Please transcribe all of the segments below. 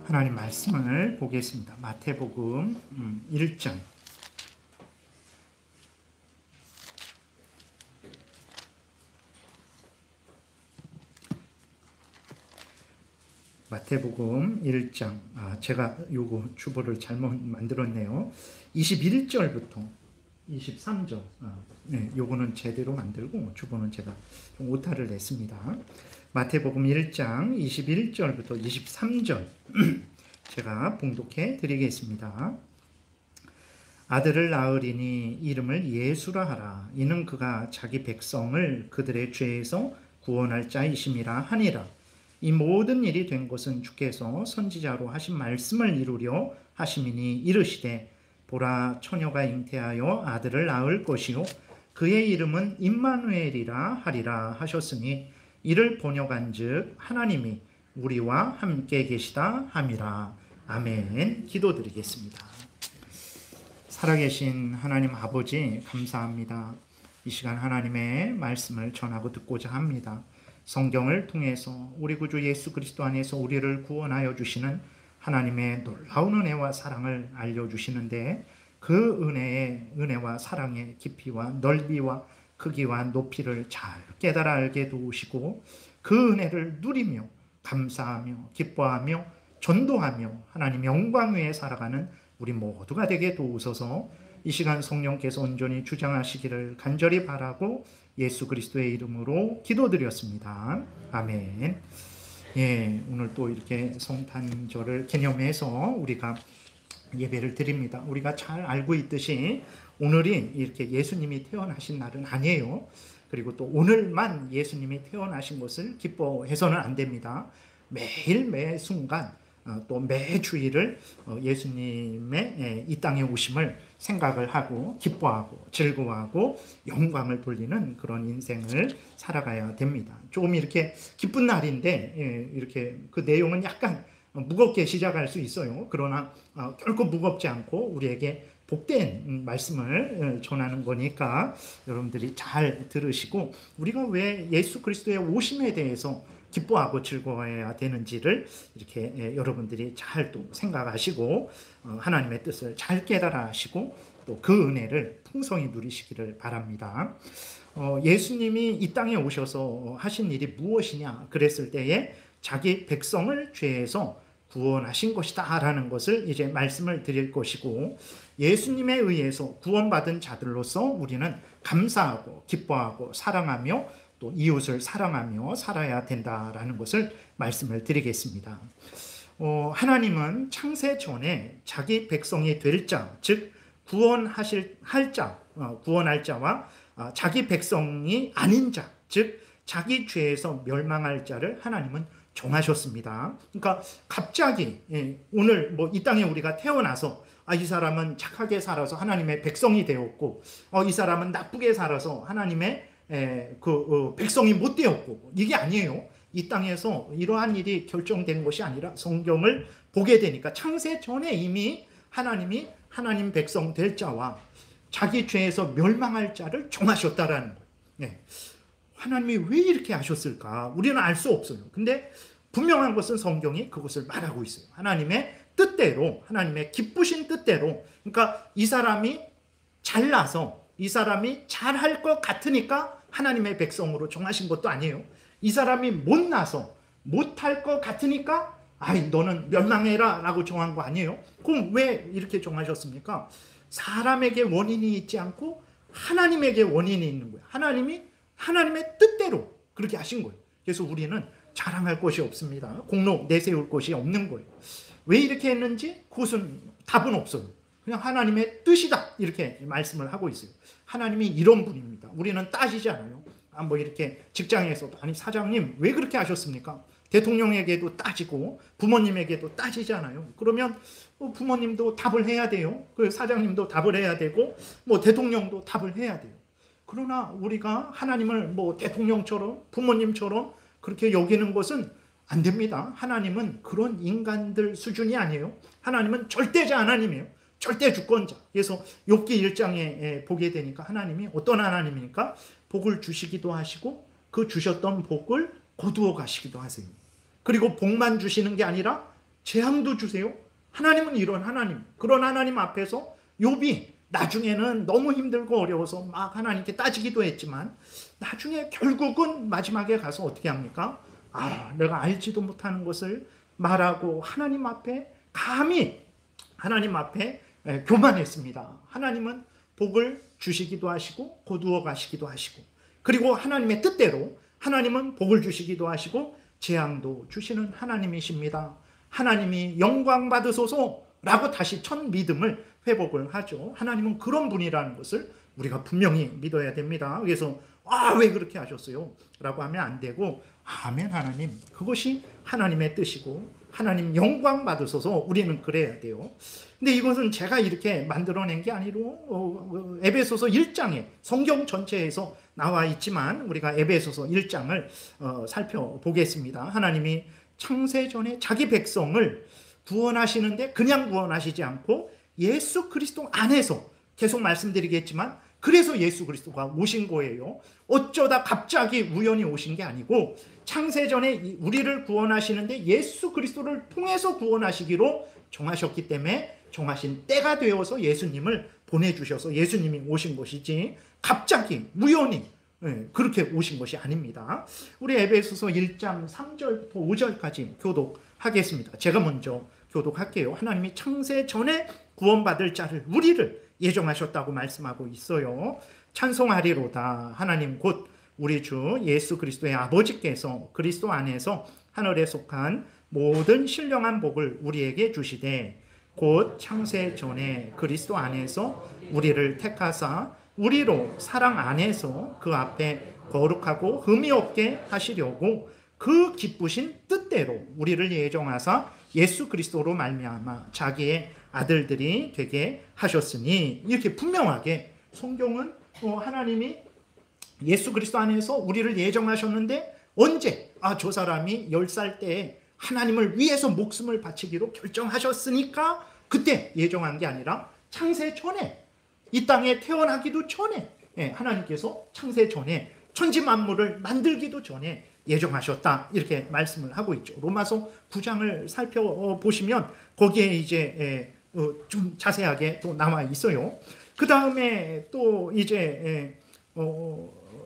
하나님 말씀을 보겠습니다. 마태복음 1장. 마태복음 1장. 제가 요거 주보를 잘못 만들었네요. 21절부터 23절. 네, 요거는 제대로 만들고 주보는 제가 좀 오타를 냈습니다. 마태복음 1장 21절부터 23절 제가 봉독해 드리겠습니다. 아들을 낳으리니 이름을 예수라 하라. 이는 그가 자기 백성을 그들의 죄에서 구원할 자이심이라 하니라. 이 모든 일이 된 것은 주께서 선지자로 하신 말씀을 이루려 하심이니 이르시되 보라 처녀가 잉태하여 아들을 낳을 것이요 그의 이름은 임마누엘이라 하리라 하셨으니 이를 번역한즉 하나님이 우리와 함께 계시다 함이라. 아멘. 기도드리겠습니다. 살아계신 하나님 아버지 감사합니다. 이 시간 하나님의 말씀을 전하고 듣고자 합니다. 성경을 통해서 우리 구주 예수 그리스도 안에서 우리를 구원하여 주시는 하나님의 놀라운 은혜와 사랑을 알려주시는데 그 은혜와 사랑의 깊이와 넓이와 크기와 높이를 잘 깨달아 알게 도우시고 그 은혜를 누리며 감사하며 기뻐하며 전도하며 하나님 영광 위에 살아가는 우리 모두가 되게 도우소서. 이 시간 성령께서 온전히 주장하시기를 간절히 바라고 예수 그리스도의 이름으로 기도드렸습니다. 아멘. 예, 오늘 또 이렇게 성탄절을 기념해서 우리가 예배를 드립니다. 우리가 잘 알고 있듯이 오늘이 이렇게 예수님이 태어나신 날은 아니에요. 그리고 또 오늘만 예수님이 태어나신 것을 기뻐해서는 안 됩니다. 매일 매 순간 또 매 주일을 예수님의 이 땅에 오심을 생각을 하고 기뻐하고 즐거워하고 영광을 돌리는 그런 인생을 살아가야 됩니다. 조금 이렇게 기쁜 날인데 이렇게 그 내용은 약간 무겁게 시작할 수 있어요. 그러나 결코 무겁지 않고 우리에게 복된 말씀을 전하는 거니까 여러분들이 잘 들으시고 우리가 왜 예수 그리스도의 오심에 대해서 기뻐하고 즐거워해야 되는지를 이렇게 여러분들이 잘 또 생각하시고 하나님의 뜻을 잘 깨달아 하시고 또 그 은혜를 풍성히 누리시기를 바랍니다. 예수님이 이 땅에 오셔서 하신 일이 무엇이냐 그랬을 때에 자기 백성을 죄에서 구원하신 것이다 라는 것을 이제 말씀을 드릴 것이고 예수님에 의해서 구원받은 자들로서 우리는 감사하고 기뻐하고 사랑하며 또 이웃을 사랑하며 살아야 된다라는 것을 말씀을 드리겠습니다. 하나님은 창세 전에 자기 백성이 될 자, 즉 구원할 자와 자기 백성이 아닌 자, 즉 자기 죄에서 멸망할 자를 하나님은 정하셨습니다. 그러니까 갑자기 오늘 이 땅에 우리가 태어나서 이 사람은 착하게 살아서 하나님의 백성이 되었고 이 사람은 나쁘게 살아서 하나님의 백성이 못 되었고 이게 아니에요. 이 땅에서 이러한 일이 결정된 것이 아니라 성경을 보게 되니까 창세 전에 이미 하나님이 하나님 백성 될 자와 자기 죄에서 멸망할 자를 정하셨다라는 거예요. 하나님이 왜 이렇게 하셨을까? 우리는 알 수 없어요. 근데 분명한 것은 성경이 그것을 말하고 있어요. 하나님의 뜻대로, 하나님의 기쁘신 뜻대로. 그러니까 이 사람이 잘나서 이 사람이 잘할 것 같으니까 하나님의 백성으로 정하신 것도 아니에요. 이 사람이 못나서 못할 것 같으니까 너는 멸망해라 라고 정한 거 아니에요. 그럼 왜 이렇게 정하셨습니까? 사람에게 원인이 있지 않고 하나님에게 원인이 있는 거예요. 하나님의 뜻대로 그렇게 하신 거예요. 그래서 우리는 자랑할 것이 없습니다. 공로 내세울 것이 없는 거예요. 왜 이렇게 했는지 그것은 답은 없어요. 그냥 하나님의 뜻이다 이렇게 말씀을 하고 있어요. 하나님이 이런 분입니다. 우리는 따지지 않아요. 이렇게 직장에서도 사장님 왜 그렇게 하셨습니까? 대통령에게도 따지고 부모님에게도 따지잖아요. 그러면 부모님도 답을 해야 돼요. 사장님도 답을 해야 되고 대통령도 답을 해야 돼요. 그러나 우리가 하나님을 대통령처럼 부모님처럼 그렇게 여기는 것은 안 됩니다. 하나님은 그런 인간들 수준이 아니에요. 하나님은 절대자 하나님이에요. 절대 주권자. 그래서 욥기 1장에 보게 되니까 하나님이 어떤 하나님이니까 복을 주시기도 하시고 그 주셨던 복을 거두어 가시기도 하세요. 그리고 복만 주시는 게 아니라 재앙도 주세요? 하나님은 이런 하나님, 그런 하나님 앞에서 욥이 나중에는 너무 힘들고 어려워서 막 하나님께 따지기도 했지만 나중에 결국은 마지막에 가서 어떻게 합니까? 내가 알지도 못하는 것을 말하고 하나님 앞에 감히 하나님 앞에 교만했습니다. 하나님은 복을 주시기도 하시고 거두어 가시기도 하시고, 그리고 하나님의 뜻대로 하나님은 복을 주시기도 하시고 재앙도 주시는 하나님이십니다. 하나님이 영광 받으소서라고 다시 첫 믿음을 회복을 하죠. 하나님은 그런 분이라는 것을 우리가 분명히 믿어야 됩니다. 그래서 왜 그렇게 하셨어요? 라고 하면 안 되고, 아멘 하나님, 그것이 하나님의 뜻이고 하나님 영광 받으소서, 우리는 그래야 돼요. 근데 이것은 제가 이렇게 만들어낸 게 아니고 에베소서 1장에 성경 전체에서 나와 있지만 우리가 에베소서 1장을 살펴보겠습니다. 하나님이 창세전에 자기 백성을 구원하시는데 그냥 구원하시지 않고 예수 그리스도 안에서, 계속 말씀드리겠지만 그래서 예수 그리스도가 오신 거예요. 어쩌다 갑자기 우연히 오신 게 아니고 창세전에 우리를 구원하시는데 예수 그리스도를 통해서 구원하시기로 정하셨기 때문에 정하신 때가 되어서 예수님을 보내주셔서 예수님이 오신 것이지 갑자기 우연히 그렇게 오신 것이 아닙니다. 우리 에베소서 1장 3절부터 5절까지 교독하겠습니다. 제가 먼저 교독할게요. 하나님이 창세 전에 구원받을 자를, 우리를 예정하셨다고 말씀하고 있어요. 찬송하리로다. 하나님 곧 우리 주 예수 그리스도의 아버지께서 그리스도 안에서 하늘에 속한 모든 신령한 복을 우리에게 주시되 곧 창세 전에 그리스도 안에서 우리를 택하사 우리로 사랑 안에서 그 앞에 거룩하고 흠이 없게 하시려고 그 기쁘신 뜻대로 우리를 예정하사 예수 그리스도로 말미암아 자기의 아들들이 되게 하셨으니, 이렇게 분명하게 성경은 하나님이 예수 그리스도 안에서 우리를 예정하셨는데 언제? 저 사람이 10살 때에 하나님을 위해서 목숨을 바치기로 결정하셨으니까 그때 예정한 게 아니라 창세 전에, 이 땅에 태어나기도 전에, 하나님께서 창세 전에 천지 만물을 만들기도 전에 예정하셨다, 이렇게 말씀을 하고 있죠. 로마서 9장을 살펴보시면 거기에 이제 좀 자세하게 또 나와 있어요. 그 다음에 또 이제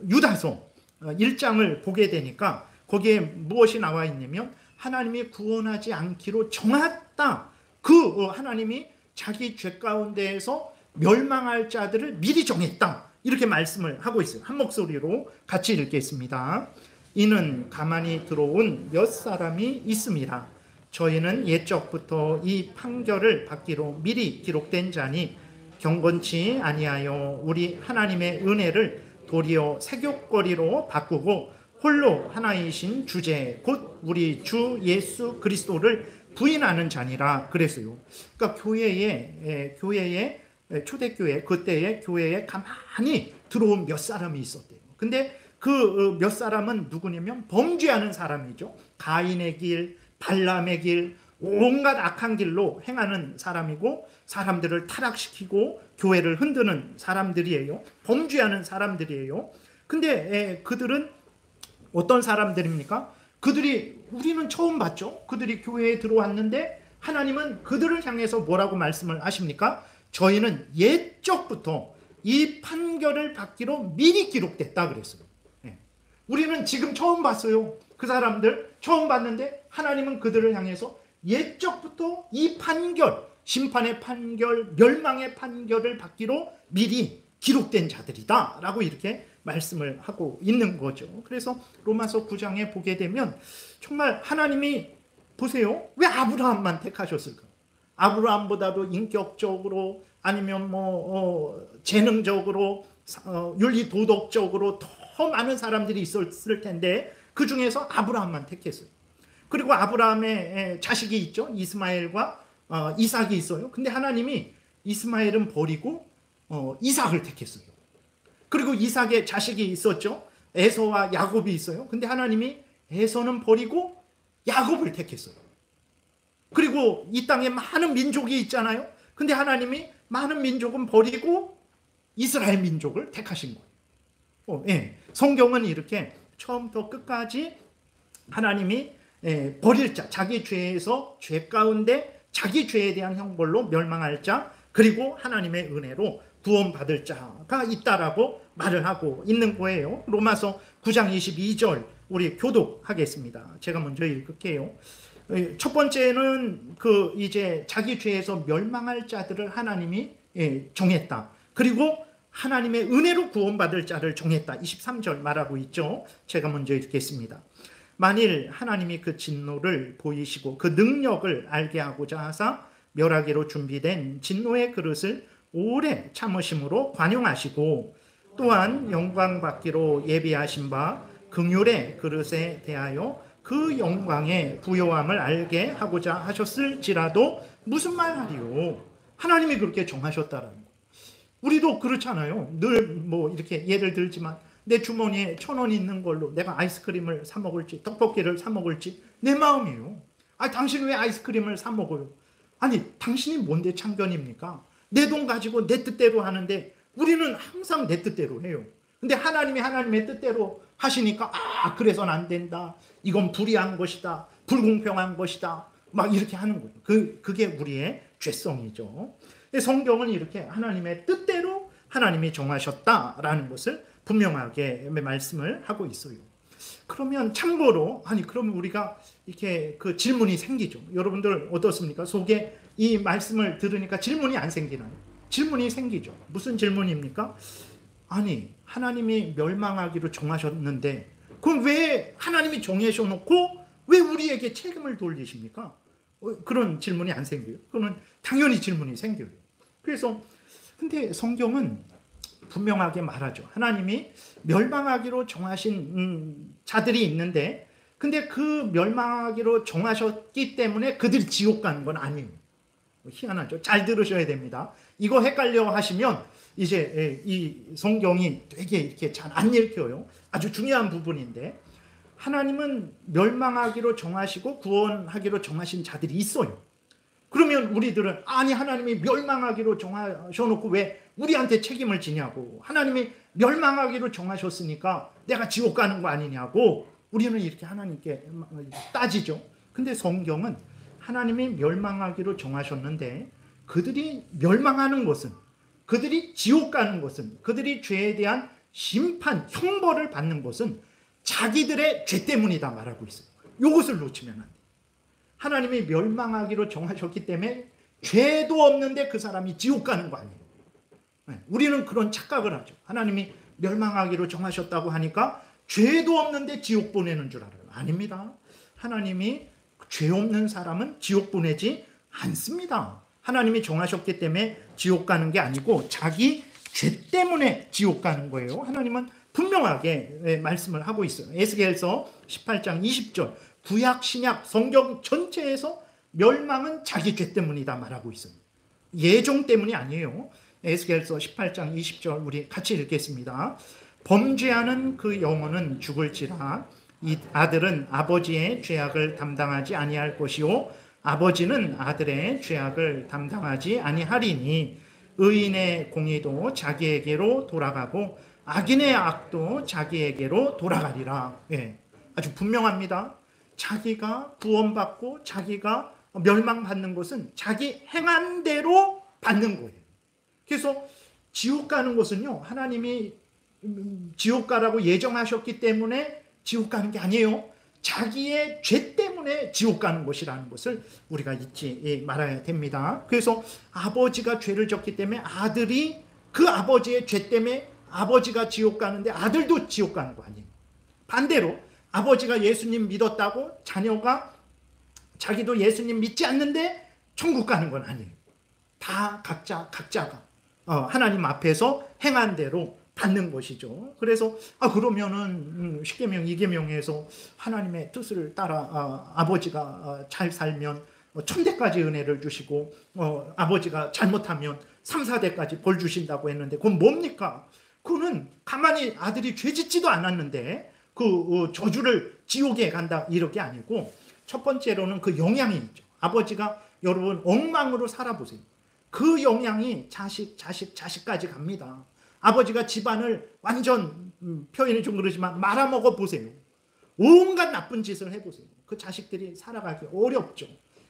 유다서 1장을 보게 되니까 거기에 무엇이 나와 있냐면 하나님이 구원하지 않기로 정했다. 그 하나님이 자기 죄 가운데에서 멸망할 자들을 미리 정했다, 이렇게 말씀을 하고 있어요. 한 목소리로 같이 읽겠습니다. 이는 가만히 들어온 몇 사람이 있습니다. 저희는 옛적부터 이 판결을 받기로 미리 기록된 자니 경건치 아니하여 우리 하나님의 은혜를 도리어 색욕거리로 바꾸고 홀로 하나이신 주제 곧 우리 주 예수 그리스도를 부인하는 자니라 그랬어요. 그러니까 교회에 초대교회, 그때의 교회에 가만히 들어온 몇 사람이 있었대요. 근데 그 몇 사람은 누구냐면 범죄하는 사람이죠. 가인의 길, 발람의 길, 온갖 악한 길로 행하는 사람이고 사람들을 타락시키고 교회를 흔드는 사람들이에요. 범죄하는 사람들이에요. 근데 그들은 어떤 사람들입니까? 우리는 처음 봤죠. 그들이 교회에 들어왔는데 하나님은 그들을 향해서 뭐라고 말씀을 하십니까? 저희는 옛적부터 이 판결을 받기로 미리 기록됐다 그랬어요. 우리는 지금 처음 봤어요. 그 사람들 처음 봤는데 하나님은 그들을 향해서 옛적부터 이 판결, 심판의 판결, 멸망의 판결을 받기로 미리 기록된 자들이다 라고 이렇게 말씀을 하고 있는 거죠. 그래서 로마서 9장에 보게 되면 정말 하나님이 보세요. 왜 아브라함만 택하셨을까? 아브라함보다도 인격적으로 아니면 재능적으로 윤리 도덕적으로 더 많은 사람들이 있었을 텐데 그 중에서 아브라함만 택했어요. 그리고 아브라함의 자식이 있죠. 이스마엘과 이삭이 있어요. 근데 하나님이 이스마엘은 버리고 이삭을 택했어요. 그리고 이삭의 자식이 있었죠. 에서와 야곱이 있어요. 근데 하나님이 에서는 버리고 야곱을 택했어요. 그리고 이 땅에 많은 민족이 있잖아요. 근데 하나님이 많은 민족은 버리고 이스라엘 민족을 택하신 거예요. 성경은 이렇게 처음부터 끝까지 하나님이 버릴 자, 자기 죄에서 죄 가운데 자기 죄에 대한 형벌로 멸망할 자, 그리고 하나님의 은혜로 구원받을 자가 있다라고 말을 하고 있는 거예요. 로마서 9장 22절 우리 교독하겠습니다. 제가 먼저 읽을게요. 첫 번째는 이제 자기 죄에서 멸망할 자들을 하나님이 정했다. 그리고 하나님의 은혜로 구원받을 자를 정했다. 23절 말하고 있죠. 제가 먼저 읽겠습니다. 만일 하나님이 그 진노를 보이시고 그 능력을 알게 하고자 하사 멸하기로 준비된 진노의 그릇을 오래 참으심으로 관용하시고 또한 영광 받기로 예비하신 바 긍휼의 그릇에 대하여 그 영광의 부요함을 알게 하고자 하셨을지라도 무슨 말하리요? 하나님이 그렇게 정하셨다라는 거. 우리도 그렇잖아요. 늘 뭐 이렇게 예를 들지만 내 주머니에 1,000원 있는 걸로 내가 아이스크림을 사 먹을지 떡볶이를 사 먹을지 내 마음이에요. 당신 왜 아이스크림을 사 먹어요? 아니, 당신이 뭔데 참견입니까? 내 돈 가지고 내 뜻대로 하는데 우리는 항상 내 뜻대로 해요. 근데 하나님이 하나님의 뜻대로 하시니까 그래서는 안 된다. 이건 불의한 것이다. 불공평한 것이다. 막 이렇게 하는 거예요. 그게 우리의 죄성이죠. 성경은 이렇게 하나님의 뜻대로 하나님이 정하셨다라는 것을 분명하게 말씀을 하고 있어요. 그러면 참고로 그러면 우리가 이렇게 그 질문이 생기죠. 여러분들 어떻습니까? 속에 이 말씀을 들으니까 질문이 안 생기나요? 질문이 생기죠. 무슨 질문입니까? 하나님이 멸망하기로 정하셨는데 그럼 왜 하나님이 정하셔놓고 왜 우리에게 책임을 돌리십니까? 그런 질문이 안 생겨요. 그거는 당연히 질문이 생겨요. 그래서 근데 성경은 분명하게 말하죠. 하나님이 멸망하기로 정하신 자들이 있는데 근데 그 멸망하기로 정하셨기 때문에 그들이 지옥 가는 건 아니에요. 희한하죠. 잘 들으셔야 됩니다. 이거 헷갈려 하시면 이제 이 성경이 되게 이렇게 잘 안 읽혀요. 아주 중요한 부분인데 하나님은 멸망하기로 정하시고 구원하기로 정하신 자들이 있어요. 그러면 우리들은 하나님이 멸망하기로 정하셔놓고 왜 우리한테 책임을 지냐고, 하나님이 멸망하기로 정하셨으니까 내가 지옥 가는 거 아니냐고 우리는 이렇게 하나님께 따지죠. 근데 성경은 하나님이 멸망하기로 정하셨는데 그들이 멸망하는 것은, 그들이 지옥 가는 것은, 그들이 죄에 대한 심판, 형벌을 받는 것은 자기들의 죄 때문이다 말하고 있어요. 이것을 놓치면 안 돼요. 하나님이 멸망하기로 정하셨기 때문에 죄도 없는데 그 사람이 지옥 가는 거 아니에요. 우리는 그런 착각을 하죠. 하나님이 멸망하기로 정하셨다고 하니까 죄도 없는데 지옥 보내는 줄 알아요. 아닙니다. 하나님이 죄 없는 사람은 지옥 보내지 않습니다. 하나님이 정하셨기 때문에 지옥 가는 게 아니고 자기 죄 때문에 지옥 가는 거예요. 하나님은 분명하게 말씀을 하고 있어요. 에스겔서 18장 20절 구약 신약 성경 전체에서 멸망은 자기 죄 때문이다 말하고 있어요. 예종 때문이 아니에요. 에스겔서 18장 20절 우리 같이 읽겠습니다. 범죄하는 그 영혼은 죽을지라 이 아들은 아버지의 죄악을 담당하지 아니할 것이요 아버지는 아들의 죄악을 담당하지 아니하리니 의인의 공의도 자기에게로 돌아가고 악인의 악도 자기에게로 돌아가리라. 아주 분명합니다. 자기가 구원받고 자기가 멸망받는 것은 자기 행한 대로 받는 거예요. 그래서 지옥 가는 것은요, 하나님이 지옥 가라고 예정하셨기 때문에 지옥 가는 게 아니에요. 자기의 죄 때문에 지옥 가는 것이라는 것을 우리가 잊지 말아야 됩니다. 그래서 아버지가 죄를 졌기 때문에 아들이 그 아버지의 죄 때문에 아버지가 지옥 가는데 아들도 지옥 가는 거 아니에요. 반대로 아버지가 예수님 믿었다고 자녀가 자기도 예수님 믿지 않는데 천국 가는 건 아니에요. 다 각자가 하나님 앞에서 행한 대로 받는 것이죠. 그래서 그러면은 십계명, 이계명에서 하나님의 뜻을 따라 아버지가 잘 살면 천대까지 은혜를 주시고 아버지가 잘못하면 3, 4대까지 벌 주신다고 했는데 그건 뭡니까? 그거는 가만히 아들이 죄 짓지도 않았는데 그 저주를 지옥에 간다 이렇게 아니고 첫 번째로는 그 영향이 있죠. 아버지가 여러분 엉망으로 살아보세요. 그 영향이 자식까지 갑니다. 아버지가 집안을 완전 표현이 좀 그러지만 말아먹어 보세요. 온갖 나쁜 짓을 해보세요. 그 자식들이 살아가기 어렵죠.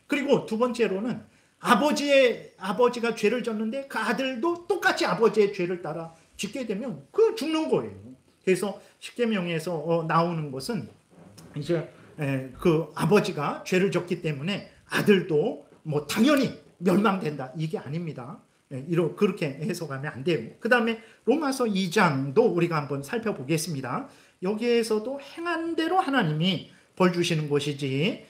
그리고 두 번째로는 아버지가 죄를 졌는데 그 아들도 똑같이 아버지의 죄를 따라 짓게 되면 그 죽는 거예요. 그래서 십계명에서 나오는 것은 이제 그 아버지가 죄를 졌기 때문에 아들도 뭐 당연히 멸망된다, 이게 아닙니다. 그렇게 해석하면 안 돼요. 그 다음에 로마서 2장도 우리가 한번 살펴보겠습니다. 여기에서도 행한 대로 하나님이 벌 주시는 것이지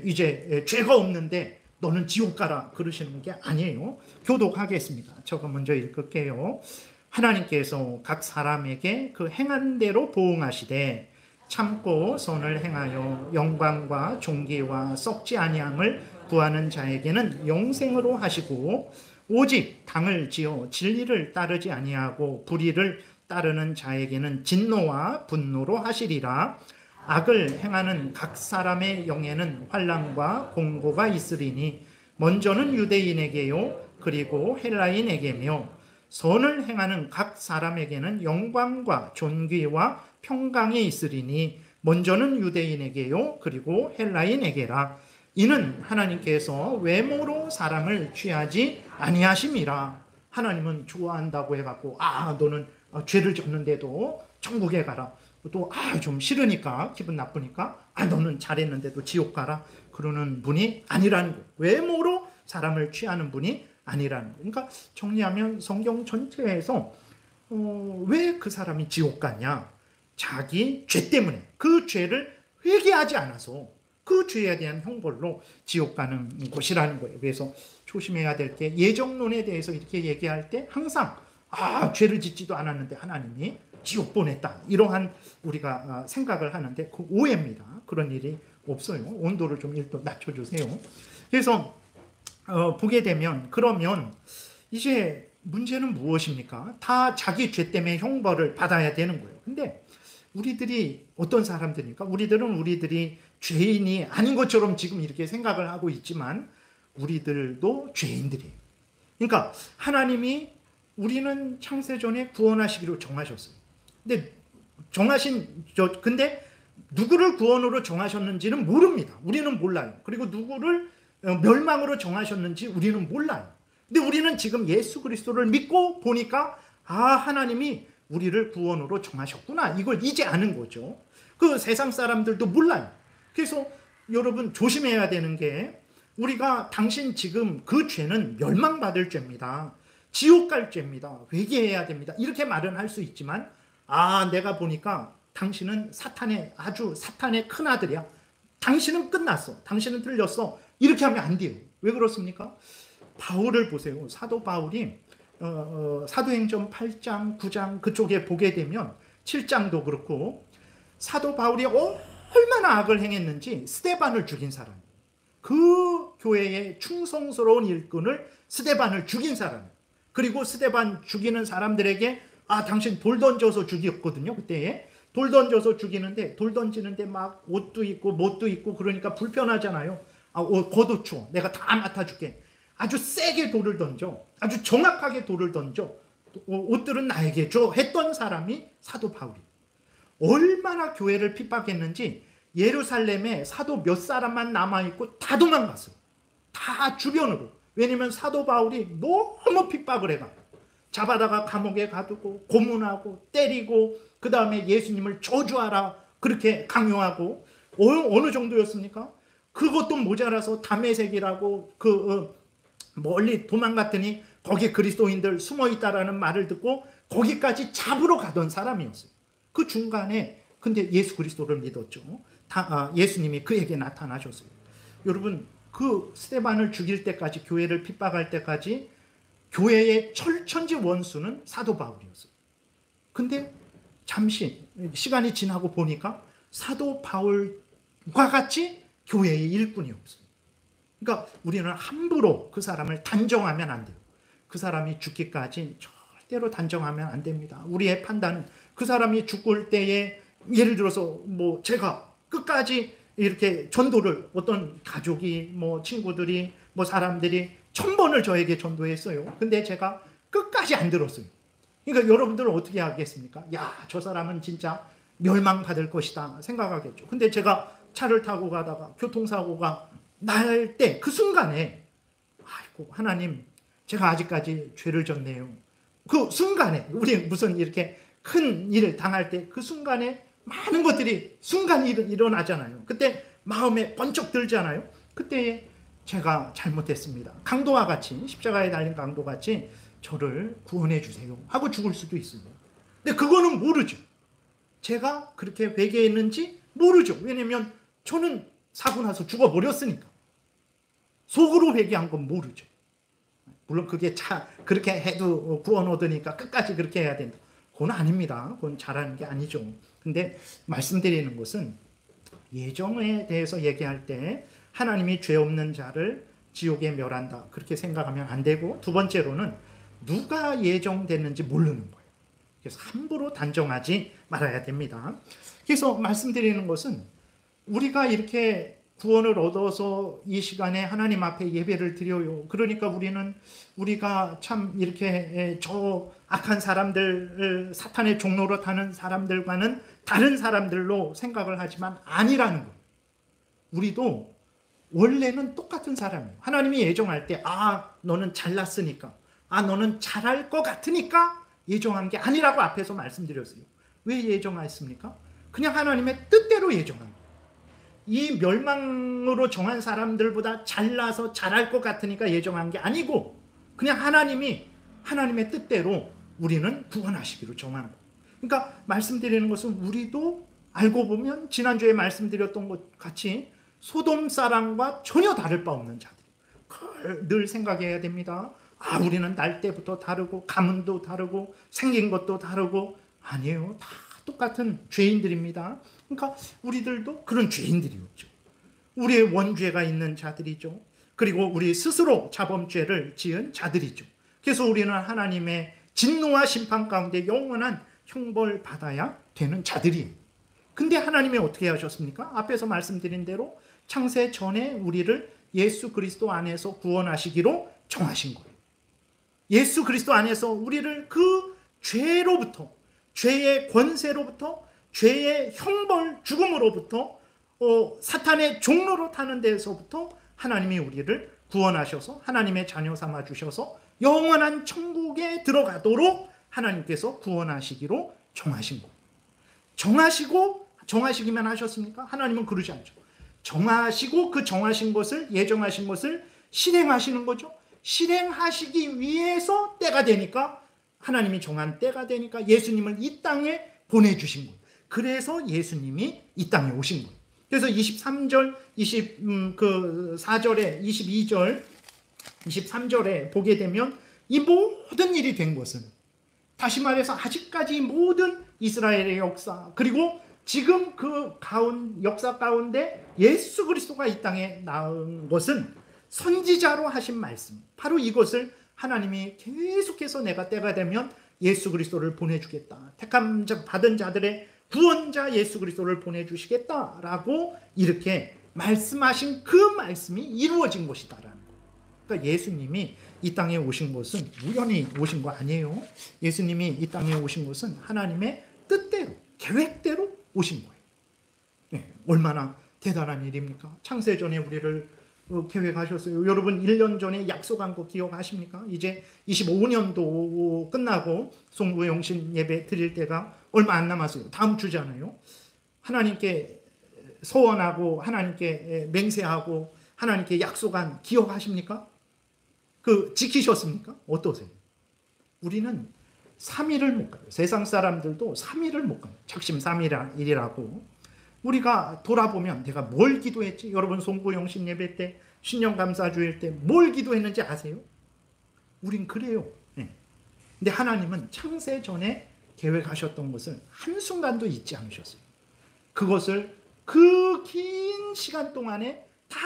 이제 죄가 없는데 너는 지옥 가라 그러시는 게 아니에요. 교독하겠습니다. 저거 먼저 읽을게요. 하나님께서 각 사람에게 그 행한 대로 보응하시되 참고 선을 행하여 영광과 존귀와 썩지 아니함을 구하는 자에게는 영생으로 하시고, 오직 당을 지어 진리를 따르지 아니하고 불의를 따르는 자에게는 진노와 분노로 하시리라. 악을 행하는 각 사람의 영에는 환난과 공고가 있으리니 먼저는 유대인에게요 그리고 헬라인에게며, 선을 행하는 각 사람에게는 영광과 존귀와 평강이 있으리니 먼저는 유대인에게요 그리고 헬라인에게라. 이는 하나님께서 외모로 사람을 취하지 아니하심이라. 하나님은 좋아한다고 해갖고 너는 죄를 졌는데도 천국에 가라, 또 좀 싫으니까 기분 나쁘니까 너는 잘했는데도 지옥 가라 그러는 분이 아니라는 거예요. 외모로 사람을 취하는 분이 아니라는 거예요. 그러니까 정리하면 성경 전체에서 왜 그 사람이 지옥 가냐? 자기 죄 때문에, 그 죄를 회개하지 않아서 그 죄에 대한 형벌로 지옥 가는 것이라는 거예요. 그래서 조심해야 될 게, 예정론에 대해서 이렇게 얘기할 때 항상 죄를 짓지도 않았는데 하나님이 지옥 보냈다, 이러한 우리가 생각을 하는데 그 오해입니다. 그런 일이 없어요. 온도를 좀 1도 낮춰주세요. 그래서 보게 되면, 그러면 이제 문제는 무엇입니까? 다 자기 죄 때문에 형벌을 받아야 되는 거예요. 근데 우리들이 어떤 사람들입니까? 우리들이 죄인이 아닌 것처럼 지금 이렇게 생각을 하고 있지만 우리들도 죄인들이에요. 그러니까 하나님이 우리는 창세전에 구원하시기로 정하셨어요. 근데 누구를 구원으로 정하셨는지는 모릅니다. 우리는 몰라요. 그리고 누구를 멸망으로 정하셨는지 우리는 몰라요. 근데 우리는 지금 예수 그리스도를 믿고 보니까 하나님이 우리를 구원으로 정하셨구나, 이걸 이제 아는 거죠. 그 세상 사람들도 몰라요. 그래서 여러분 조심해야 되는 게, 우리가 당신 지금 그 죄는 멸망받을 죄입니다, 지옥 갈 죄입니다, 회개해야 됩니다, 이렇게 말은 할 수 있지만 내가 보니까 당신은 사탄의 큰아들이야, 당신은 끝났어, 당신은 틀렸어, 이렇게 하면 안 돼요. 왜 그렇습니까? 바울을 보세요. 사도 바울이 사도행전 8장, 9장 그쪽에 보게 되면 7장도 그렇고, 사도 바울이 얼마나 악을 행했는지 스데반을 죽인 사람, 그 교회의 충성스러운 일꾼을 스데반을 죽인 사람, 그리고 스데반 죽이는 사람들에게 당신 돌 던져서 죽였거든요. 그때에 돌 던져서 죽이는데, 돌 던지는데 막 옷도 입고 못도 입고 그러니까 불편하잖아요. 겉옷 추워, 내가 다 맡아줄게. 아주 세게 돌을 던져, 아주 정확하게 돌을 던져, 옷들은 나에게 줘 했던 사람이 사도 바울이. 얼마나 교회를 핍박했는지 예루살렘에 사도 몇 사람만 남아있고 다 도망갔어요. 다 주변으로. 왜냐면 사도 바울이 너무 핍박을 해가지고 잡아다가 감옥에 가두고 고문하고 때리고, 그 다음에 예수님을 저주하라 그렇게 강요하고. 어느 정도였습니까? 그것도 모자라서 다메섹이라고 멀리 도망갔더니 거기 그리스도인들 숨어있다라는 말을 듣고 거기까지 잡으러 가던 사람이었어요. 그 중간에 근데 예수 그리스도를 믿었죠. 예수님이 그에게 나타나셨어요. 여러분, 그 스데반을 죽일 때까지, 교회를 핍박할 때까지 교회의 철천지 원수는 사도 바울이었어요. 근데 잠시 시간이 지나고 보니까 사도 바울과 같이 교회의 일꾼이 없어요. 그러니까 우리는 함부로 그 사람을 단정하면 안 돼요. 그 사람이 죽기까지 절대로 단정하면 안 됩니다. 우리의 판단은 그 사람이 죽을 때에, 예를 들어서 제가 끝까지 이렇게 전도를, 어떤 가족이 친구들이 사람들이 1000번을 저에게 전도했어요. 근데 제가 끝까지 안 들었어요. 그러니까 여러분들은 어떻게 하겠습니까? 저 사람은 진짜 멸망받을 것이다 생각하겠죠. 근데 제가 차를 타고 가다가 교통사고가 날 때 그 순간에 아이고 하나님 제가 아직까지 죄를 졌네요. 그 순간에 우리 무슨 이렇게 큰 일을 당할 때 그 순간에 많은 것들이 순간 일어나잖아요. 그때 마음에 번쩍 들잖아요. 그때 제가 잘못했습니다. 강도와 같이 십자가에 달린 강도와 같이 저를 구원해 주세요 하고 죽을 수도 있어요. 근데 그거는 모르죠. 제가 그렇게 회개했는지 모르죠. 왜냐면 저는 사고 나서 죽어버렸으니까. 속으로 회개한 건 모르죠. 물론 그게 그렇게 해도 구원 얻으니까 끝까지 그렇게 해야 된다. 그건 아닙니다. 그건 잘하는 게 아니죠. 근데 말씀드리는 것은 예정에 대해서 얘기할 때 하나님이 죄 없는 자를 지옥에 멸한다. 그렇게 생각하면 안 되고, 두 번째로는 누가 예정됐는지 모르는 거예요. 그래서 함부로 단정하지 말아야 됩니다. 그래서 말씀드리는 것은 우리가 이렇게 구원을 얻어서 이 시간에 하나님 앞에 예배를 드려요. 그러니까 우리가 참 이렇게 저 악한 사람들, 사탄의 종로로 타는 사람들과는 다른 사람들로 생각을 하지만 아니라는 거예요. 우리도 원래는 똑같은 사람이에요. 하나님이 예정할 때 너는 잘났으니까, 너는 잘할 것 같으니까 예정한 게 아니라고 앞에서 말씀드렸어요. 왜 예정했습니까? 그냥 하나님의 뜻대로 예정한 거예요. 이 멸망으로 정한 사람들보다 잘나서 잘할 것 같으니까 예정한 게 아니고 그냥 하나님의 뜻대로 우리는 구원하시기로 정한 거예요. 그러니까 말씀드리는 것은 우리도 알고 보면 지난주에 말씀드렸던 것 같이 소돔 사람과 전혀 다를 바 없는 자들. 그걸 늘 생각해야 됩니다. 우리는 날 때부터 다르고 가문도 다르고 생긴 것도 다르고 아니에요. 다 똑같은 죄인들입니다. 그러니까 우리들도 그런 죄인들이었죠. 우리의 원죄가 있는 자들이죠. 그리고 우리 스스로 자범죄를 지은 자들이죠. 그래서 우리는 하나님의 진노와 심판 가운데 영원한 형벌 받아야 되는 자들이에요. 근데 하나님이 어떻게 하셨습니까? 앞에서 말씀드린 대로 창세 전에 우리를 예수 그리스도 안에서 구원하시기로 정하신 거예요. 예수 그리스도 안에서 우리를 그 죄로부터, 죄의 권세로부터, 죄의 형벌, 죽음으로부터, 사탄의 종로로 타는 데서부터 하나님이 우리를 구원하셔서 하나님의 자녀 삼아 주셔서 영원한 천국에 들어가도록 하나님께서 구원하시기로 정하신 거예요. 정하시기만 하셨습니까? 하나님은 그러지 않죠. 정하시고 그 정하신 것을, 예정하신 것을 실행하시는 거죠. 실행하시기 위해서 때가 되니까, 하나님이 정한 때가 되니까 예수님을 이 땅에 보내주신 거예요. 그래서 예수님이 이 땅에 오신 거예요. 그래서 23절, 24절에, 22절, 23절에 보게 되면 이 모든 일이 된 것은, 다시 말해서 아직까지 모든 이스라엘의 역사, 그리고 지금 그 역사 가운데 예수 그리스도가 이 땅에 나온 것은 선지자로 하신 말씀, 바로 이것을 하나님이 계속해서 내가 때가 되면 예수 그리스도를 보내주겠다, 택함 받은 자들의 구원자 예수 그리스도를 보내주시겠다라고 이렇게 말씀하신 그 말씀이 이루어진 것이다라는 거예요. 그러니까 예수님이 이 땅에 오신 것은 우연히 오신 거 아니에요. 예수님이 이 땅에 오신 것은 하나님의 뜻대로, 계획대로 오신 거예요. 네, 얼마나 대단한 일입니까? 창세전에 우리를 계획하셨어요. 여러분 1년 전에 약속한 거 기억하십니까? 이제 25년도 끝나고 송구영신 예배 드릴 때가 얼마 안 남았어요. 다음 주잖아요. 하나님께 소원하고 하나님께 맹세하고 하나님께 약속한 기억하십니까? 지키셨습니까? 어떠세요? 우리는 3일을 못 가요. 세상 사람들도 3일을 못 가요. 작심 3일이라고. 우리가 돌아보면 내가 뭘 기도했지? 여러분 송구영신 예배 때, 신령감사주일 때 뭘 기도했는지 아세요? 우린 그래요. 네. 근데 하나님은 창세 전에 계획하셨던 것을 한순간도 잊지 않으셨어요. 그것을 그 긴 시간 동안에 다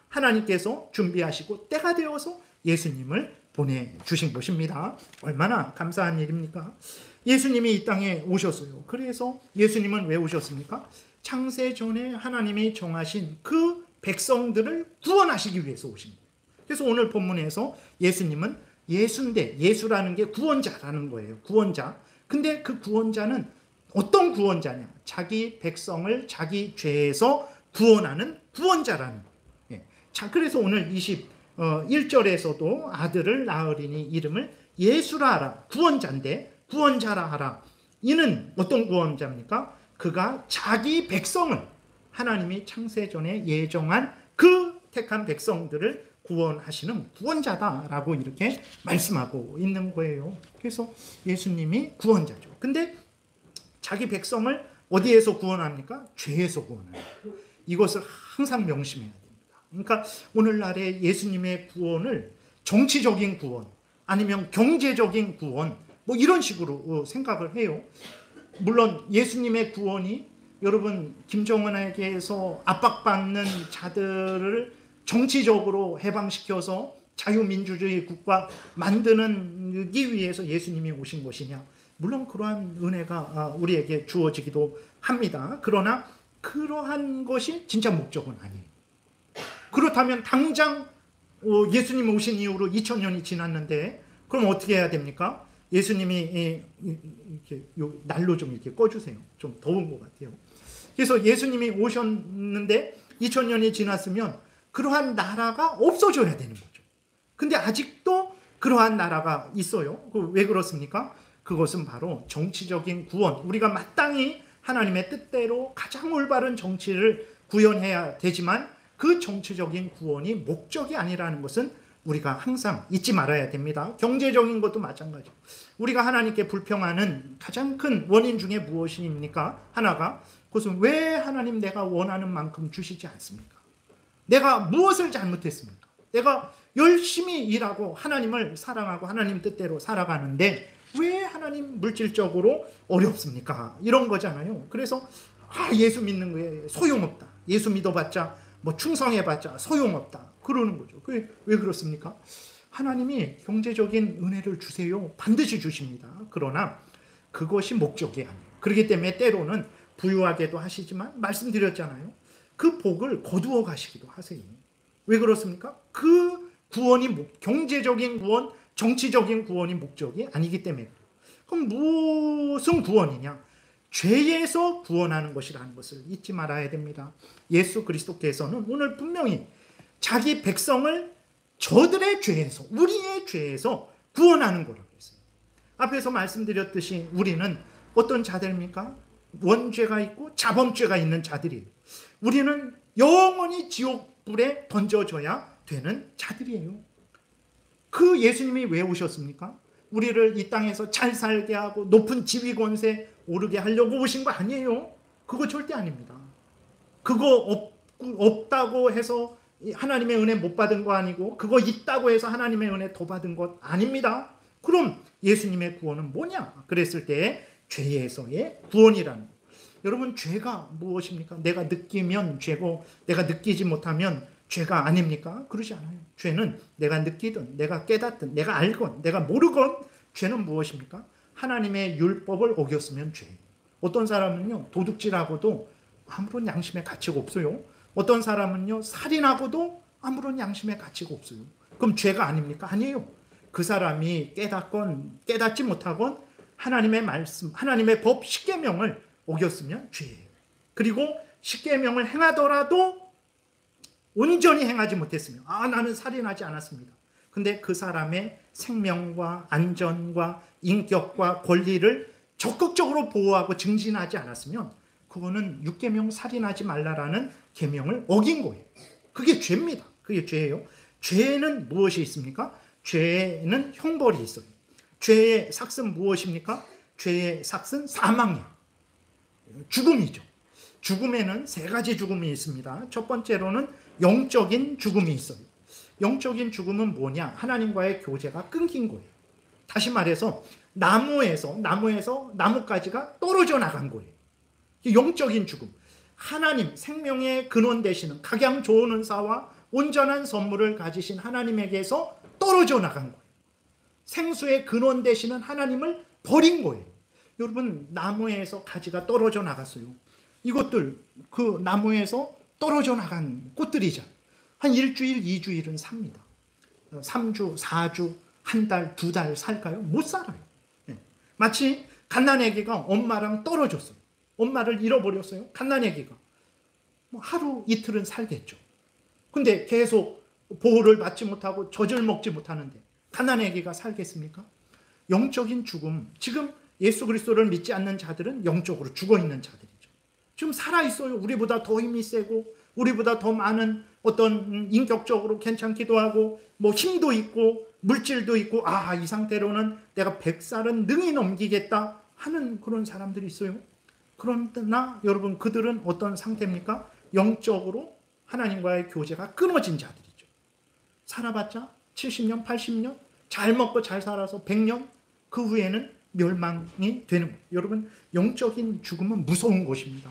하나님께서 준비하시고 때가 되어서 예수님을 보내주신 것입니다. 얼마나 감사한 일입니까? 예수님이 이 땅에 오셨어요. 그래서 예수님은 왜 오셨습니까? 창세 전에 하나님이 정하신 그 백성들을 구원하시기 위해서 오신 거예요. 그래서 오늘 본문에서 예수님은 예수인데, 예수라는 게 구원자라는 거예요. 구원자. 근데 그 구원자는 어떤 구원자냐? 자기 백성을 자기 죄에서 구원하는 구원자라는 거예요. 예. 자, 그래서 오늘 21절에서도 아들을 낳으리니 이름을 예수라 하라. 구원자인데 구원자라 하라. 이는 어떤 구원자입니까? 그가 자기 백성을 하나님이 창세전에 예정한 그 택한 백성들을 구원하시는 구원자다라고 이렇게 말씀하고 있는 거예요. 그래서 예수님이 구원자죠. 근데 자기 백성을 어디에서 구원합니까? 죄에서 구원합니다. 이것을 항상 명심해야 됩니다. 그러니까 오늘날의 예수님의 구원을 정치적인 구원, 아니면 경제적인 구원, 뭐 이런 식으로 생각을 해요. 물론 예수님의 구원이 여러분 김정은에게서 압박받는 자들을 정치적으로 해방시켜서 자유민주주의 국가 만드기 위해서 예수님이 오신 것이냐? 물론 그러한 은혜가 우리에게 주어지기도 합니다. 그러나 그러한 것이 진짜 목적은 아니에요. 그렇다면 당장 예수님 오신 이후로 2000년이 지났는데 그럼 어떻게 해야 됩니까? 예수님이 이렇게 난로 좀 이렇게 꺼주세요. 좀 더운 것 같아요. 그래서 예수님이 오셨는데 2000년이 지났으면 그러한 나라가 없어져야 되는 거죠. 근데 아직도 그러한 나라가 있어요. 왜 그렇습니까? 그것은 바로 정치적인 구원. 우리가 마땅히 하나님의 뜻대로 가장 올바른 정치를 구현해야 되지만 그 정치적인 구원이 목적이 아니라는 것은 우리가 항상 잊지 말아야 됩니다. 경제적인 것도 마찬가지고 우리가 하나님께 불평하는 가장 큰 원인 중에 무엇입니까? 하나가 그것은 왜 하나님 내가 원하는 만큼 주시지 않습니까? 내가 무엇을 잘못했습니까? 내가 열심히 일하고 하나님을 사랑하고 하나님 뜻대로 살아가는데 왜 하나님 물질적으로 어렵습니까? 이런 거잖아요. 그래서 예수 믿는 거에 소용없다. 예수 믿어봤자 뭐 충성해봤자 소용없다. 그러는 거죠. 왜 그렇습니까? 하나님이 경제적인 은혜를 주세요. 반드시 주십니다. 그러나 그것이 목적이 아니에요. 그렇기 때문에 때로는 부유하게도 하시지만 말씀드렸잖아요. 그 복을 거두어 가시기도 하세요. 왜 그렇습니까? 그 구원이 경제적인 구원, 정치적인 구원이 목적이 아니기 때문에. 그럼 무슨 구원이냐? 죄에서 구원하는 것이라는 것을 잊지 말아야 됩니다. 예수 그리스도께서는 오늘 분명히 자기 백성을 저들의 죄에서, 우리의 죄에서 구원하는 거라고 했어요. 앞에서 말씀드렸듯이 우리는 어떤 자들입니까? 원죄가 있고 자범죄가 있는 자들이에요. 우리는 영원히 지옥불에 던져져야 되는 자들이에요. 그 예수님이 왜 오셨습니까? 우리를 이 땅에서 잘 살게 하고 높은 지위 권세 오르게 하려고 오신 거 아니에요. 그거 절대 아닙니다. 그거 없다고 해서 하나님의 은혜 못 받은 거 아니고 그거 있다고 해서 하나님의 은혜 더 받은 것 아닙니다. 그럼 예수님의 구원은 뭐냐? 그랬을 때 죄에서의 구원이라는 거. 여러분 죄가 무엇입니까? 내가 느끼면 죄고 내가 느끼지 못하면 죄가 아닙니까? 그러지 않아요. 죄는 내가 느끼든 내가 깨닫든 내가 알건 내가 모르건 죄는 무엇입니까? 하나님의 율법을 어겼으면 죄. 어떤 사람은요 도둑질하고도 아무런 양심의 가치가 없어요. 어떤 사람은요 살인하고도 아무런 양심의 가치가 없어요. 그럼 죄가 아닙니까? 아니에요. 그 사람이 깨닫건 깨닫지 못하건 하나님의 말씀, 하나님의 법 십계명을 어겼으면 죄예요. 그리고 십계명을 행하더라도 온전히 행하지 못했으면 나는 살인하지 않았습니다. 근데 그 사람의 생명과 안전과 인격과 권리를 적극적으로 보호하고 증진하지 않았으면 그거는 육계명 살인하지 말라라는 계명을 어긴 거예요. 그게 죄입니다. 그게 죄예요. 죄는 무엇이 있습니까? 죄는 형벌이 있어요. 죄의 삭은 무엇입니까? 죄의 삭은 사망이야. 죽음이죠. 죽음에는 세 가지 죽음이 있습니다. 첫 번째로는 영적인 죽음이 있어요. 영적인 죽음은 뭐냐? 하나님과의 교제가 끊긴 거예요. 다시 말해서 나무에서 나뭇가지가 떨어져 나간 거예요. 영적인 죽음. 하나님 생명의 근원 되시는 각양 좋은 은사와 온전한 선물을 가지신 하나님에게서 떨어져 나간 거예요. 생수의 근원 되시는 하나님을 버린 거예요. 여러분 나무에서 가지가 떨어져 나갔어요. 이것들 그 나무에서 떨어져 나간 꽃들이죠. 한 일주일, 2주일은 삽니다. 3주, 4주, 한 달, 2달 살까요? 못 살아요. 마치 갓난아기가 엄마랑 떨어졌어요. 엄마를 잃어버렸어요. 갓난아기가. 뭐 하루 이틀은 살겠죠. 근데 계속 보호를 받지 못하고 젖을 먹지 못하는데 갓난아기가 살겠습니까? 영적인 죽음. 지금 예수 그리스도를 믿지 않는 자들은 영적으로 죽어있는 자들이죠. 지금 살아있어요. 우리보다 더 힘이 세고 우리보다 더 많은 어떤 인격적으로 괜찮기도 하고 뭐 힘도 있고 물질도 있고 이 상태로는 내가 100살은 능히 넘기겠다 하는 그런 사람들이 있어요. 그러나 여러분 그들은 어떤 상태입니까? 영적으로 하나님과의 교제가 끊어진 자들이죠. 살아봤자 70년, 80년 잘 먹고 잘 살아서 100년 그 후에는 멸망이 되는 거예요. 여러분 영적인 죽음은 무서운 것입니다.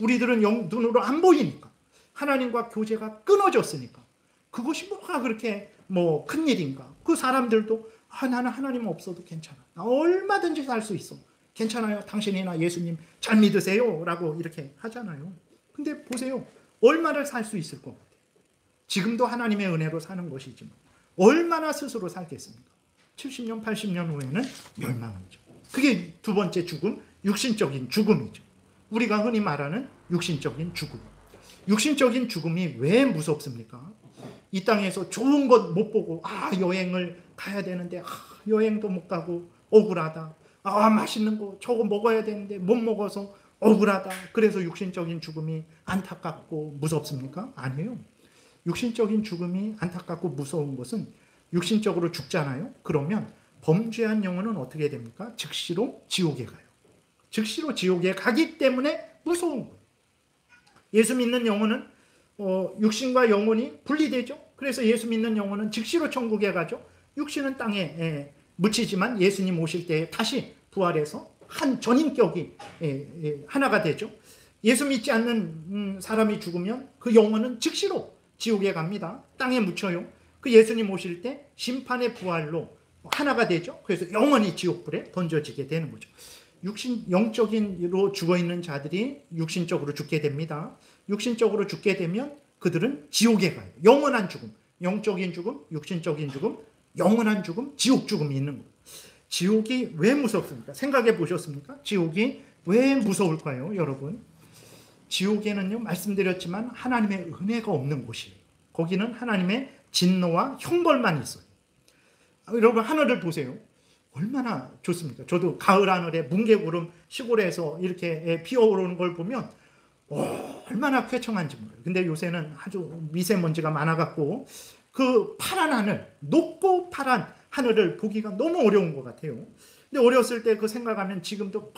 우리들은 눈으로 안 보이니까 하나님과 교제가 끊어졌으니까 그것이 뭐가 그렇게 뭐 큰일인가. 그 사람들도 나는 하나님 없어도 괜찮아. 나 얼마든지 살 수 있어. 괜찮아요. 당신이나 예수님 잘 믿으세요. 라고 이렇게 하잖아요. 근데 보세요. 얼마나 살 수 있을 것 같아요. 지금도 하나님의 은혜로 사는 것이지만 얼마나 스스로 살겠습니까? 70년, 80년 후에는 멸망이죠. 그게 두 번째 죽음, 육신적인 죽음이죠. 우리가 흔히 말하는 육신적인 죽음. 육신적인 죽음이 왜 무섭습니까? 이 땅에서 좋은 것 못 보고 여행을 가야 되는데 여행도 못 가고 억울하다. 맛있는 거 저거 먹어야 되는데 못 먹어서 억울하다. 그래서 육신적인 죽음이 안타깝고 무섭습니까? 아니에요. 육신적인 죽음이 안타깝고 무서운 것은 육신적으로 죽잖아요. 그러면 범죄한 영혼은 어떻게 됩니까? 즉시로 지옥에 가요. 즉시로 지옥에 가기 때문에 무서운 거예요. 예수 믿는 영혼은 육신과 영혼이 분리되죠. 그래서 예수 믿는 영혼은 즉시로 천국에 가죠. 육신은 땅에 묻히지만 예수님 오실 때 다시 부활해서 한 전인격이 하나가 되죠. 예수 믿지 않는 사람이 죽으면 그 영혼은 즉시로 지옥에 갑니다. 땅에 묻혀요. 그 예수님 오실 때 심판의 부활로 하나가 되죠. 그래서 영원히 지옥불에 던져지게 되는 거죠. 영적인으로 죽어있는 자들이 육신적으로 죽게 됩니다. 육신적으로 죽게 되면 그들은 지옥에 가요. 영원한 죽음, 영적인 죽음, 육신적인 죽음, 영원한 죽음, 지옥 죽음이 있는 거예요. 지옥이 왜 무섭습니까? 생각해 보셨습니까? 지옥이 왜 무서울까요, 여러분? 지옥에는요, 말씀드렸지만 하나님의 은혜가 없는 곳이에요. 거기는 하나님의 진노와 형벌만 있어요. 여러분 하늘을 보세요. 얼마나 좋습니까? 저도 가을 하늘에 뭉게구름 시골에서 이렇게 피어오르는 걸 보면 얼마나 쾌청한지 몰라요. 근데 요새는 아주 미세먼지가 많아갖고 그 파란 하늘, 높고 파란 하늘을 보기가 너무 어려운 것 같아요. 근데 어렸을 때 그 생각하면 지금도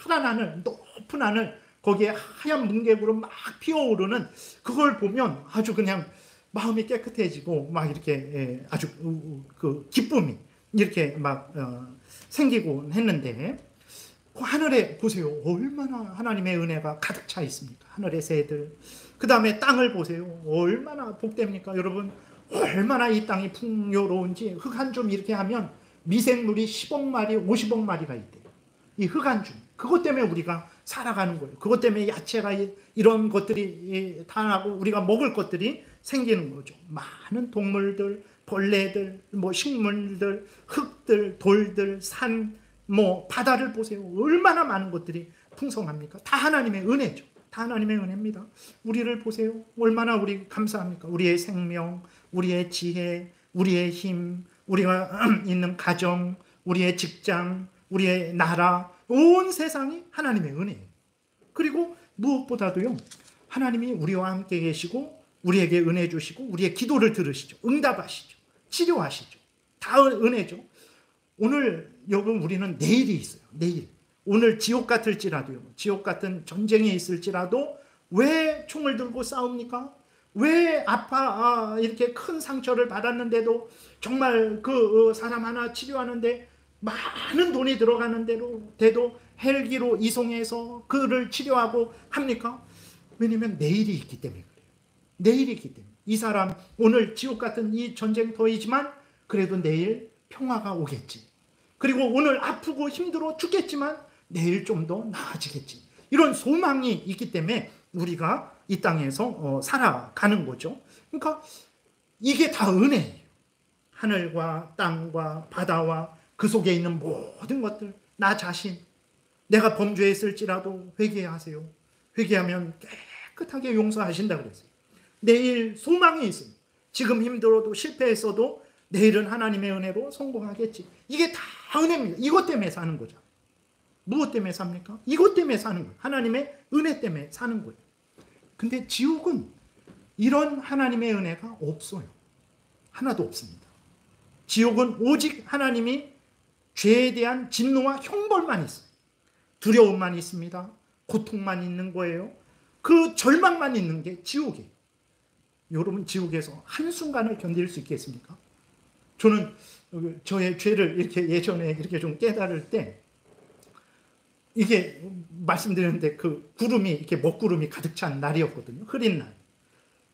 파란 하늘, 높은 하늘, 거기에 하얀 뭉게구름 막 피어오르는 그걸 보면 아주 그냥 마음이 깨끗해지고 막 이렇게 아주 그 기쁨이 이렇게 막 생기곤 했는데 그 하늘에 보세요. 얼마나 하나님의 은혜가 가득 차 있습니까? 하늘의 새들. 그 다음에 땅을 보세요. 얼마나 복됩니까? 여러분 얼마나 이 땅이 풍요로운지 흙 한 줌 이렇게 하면 미생물이 10억 마리, 50억 마리가 있대요. 이 흙 한 줌. 그것 때문에 우리가 살아가는 거예요. 그것 때문에 야채가 이런 것들이 타나고 우리가 먹을 것들이 생기는 거죠. 많은 동물들, 벌레들, 뭐 식물들, 흙들, 돌들, 산, 뭐 바다를 보세요. 얼마나 많은 것들이 풍성합니까? 다 하나님의 은혜죠. 다 하나님의 은혜입니다. 우리를 보세요. 얼마나 우리 감사합니까? 우리의 생명, 우리의 지혜, 우리의 힘, 우리가 있는 가정, 우리의 직장, 우리의 나라, 온 세상이 하나님의 은혜예요. 그리고 무엇보다도요, 하나님이 우리와 함께 계시고 우리에게 은혜 주시고 우리의 기도를 들으시죠. 응답하시죠. 치료하시죠. 다 은혜죠. 오늘 여러분 우리는 내일이 있어요. 내일. 오늘 지옥 같을지라도요. 지옥 같은 전쟁이 있을지라도 왜 총을 들고 싸웁니까? 왜 이렇게 큰 상처를 받았는데도 정말 그 사람 하나 치료하는데 많은 돈이 들어가는데도 헬기로 이송해서 그를 치료하고 합니까? 왜냐면 내일이 있기 때문에 그래요. 내일이 있기 때문에. 이 사람 오늘 지옥 같은 이 전쟁터이지만 그래도 내일 평화가 오겠지. 그리고 오늘 아프고 힘들어 죽겠지만 내일 좀 더 나아지겠지. 이런 소망이 있기 때문에 우리가 이 땅에서 살아가는 거죠. 그러니까 이게 다 은혜예요. 하늘과 땅과 바다와 그 속에 있는 모든 것들, 나 자신, 내가 범죄했을지라도 회개하세요. 회개하면 깨끗하게 용서하신다 그랬어요. 내일 소망이 있어요. 지금 힘들어도 실패했어도 내일은 하나님의 은혜로 성공하겠지. 이게 다 은혜입니다. 이것 때문에 사는 거죠. 무엇 때문에 삽니까? 이것 때문에 사는 거예요. 하나님의 은혜 때문에 사는 거예요. 근데 지옥은 이런 하나님의 은혜가 없어요. 하나도 없습니다. 지옥은 오직 하나님이 죄에 대한 진노와 형벌만 있어요. 두려움만 있습니다. 고통만 있는 거예요. 그 절망만 있는 게 지옥이에요. 여러분, 지옥에서 한순간을 견딜 수 있겠습니까? 저는 저의 죄를 이렇게 예전에 이렇게 좀 깨달을 때, 이게 말씀드렸는데 그 구름이, 이렇게 먹구름이 가득 찬 날이었거든요. 흐린 날.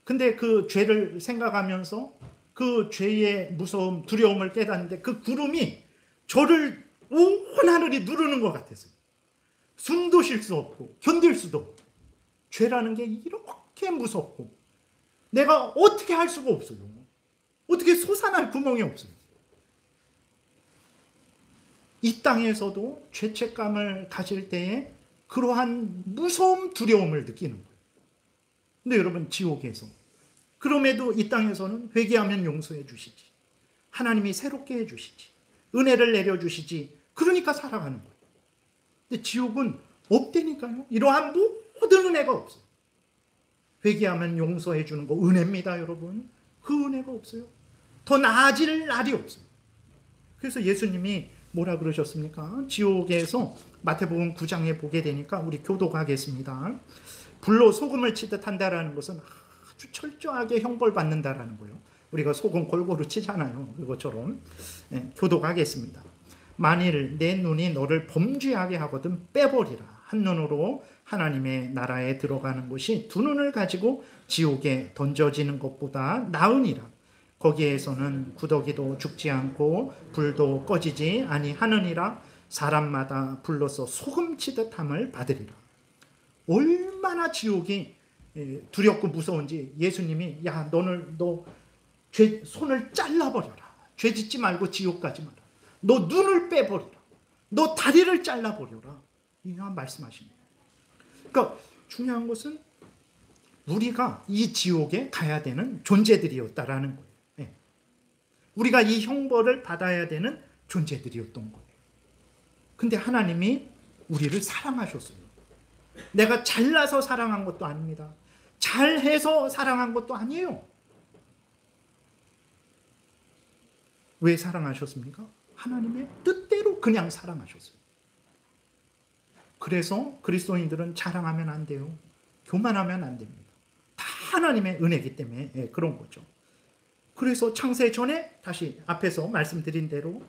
근데 그 죄를 생각하면서 그 죄의 무서움, 두려움을 깨닫는데 그 구름이 저를 온 하늘이 누르는 것 같았어요. 숨도 쉴 수 없고 견딜 수도 없고. 죄라는 게 이렇게 무섭고 내가 어떻게 할 수가 없어요. 어떻게 솟아날 구멍이 없어요. 이 땅에서도 죄책감을 가질 때에 그러한 무서움, 두려움을 느끼는 거예요. 근데 여러분, 지옥에서 그럼에도 이 땅에서는 회개하면 용서해 주시지, 하나님이 새롭게 해 주시지, 은혜를 내려 주시지, 그러니까 살아가는 거예요. 근데 지옥은 없다니까요. 이러한 모든 은혜가 없어요. 회개하면 용서해 주는 거 은혜입니다, 여러분. 그 은혜가 없어요. 더 나아질 날이 없어요. 그래서 예수님이 뭐라 그러셨습니까? 지옥에서 마태복음 9장에 보게 되니까 우리 교독하겠습니다. 불로 소금을 치듯 한다라는 것은 아주 철저하게 형벌받는다라는 거예요. 우리가 소금 골고루 치잖아요. 그것처럼. 교독하겠습니다. 만일 내 눈이 너를 범죄하게 하거든 빼버리라. 한 눈으로 하나님의 나라에 들어가는 것이 두 눈을 가지고 지옥에 던져지는 것보다 나으니라. 거기에서는 구더기도 죽지 않고 불도 꺼지지 아니하느니라. 사람마다 불로서 소금치듯 함을 받으리라. 얼마나 지옥이 두렵고 무서운지 예수님이, 야, 너 손을 잘라버려라. 죄 짓지 말고 지옥 가지 마라. 너 눈을 빼버리라. 너 다리를 잘라버려라. 이런 말씀하십니다. 그러니까 중요한 것은 우리가 이 지옥에 가야 되는 존재들이었다라는 거예요. 우리가 이 형벌을 받아야 되는 존재들이었던 거예요. 근데 하나님이 우리를 사랑하셨어요. 내가 잘나서 사랑한 것도 아닙니다. 잘해서 사랑한 것도 아니에요. 왜 사랑하셨습니까? 하나님의 뜻대로 그냥 사랑하셨어요. 그래서 그리스도인들은 자랑하면 안 돼요. 교만하면 안 됩니다. 다 하나님의 은혜이기 때문에 그런 거죠. 그래서 창세 전에 다시 앞에서 말씀드린 대로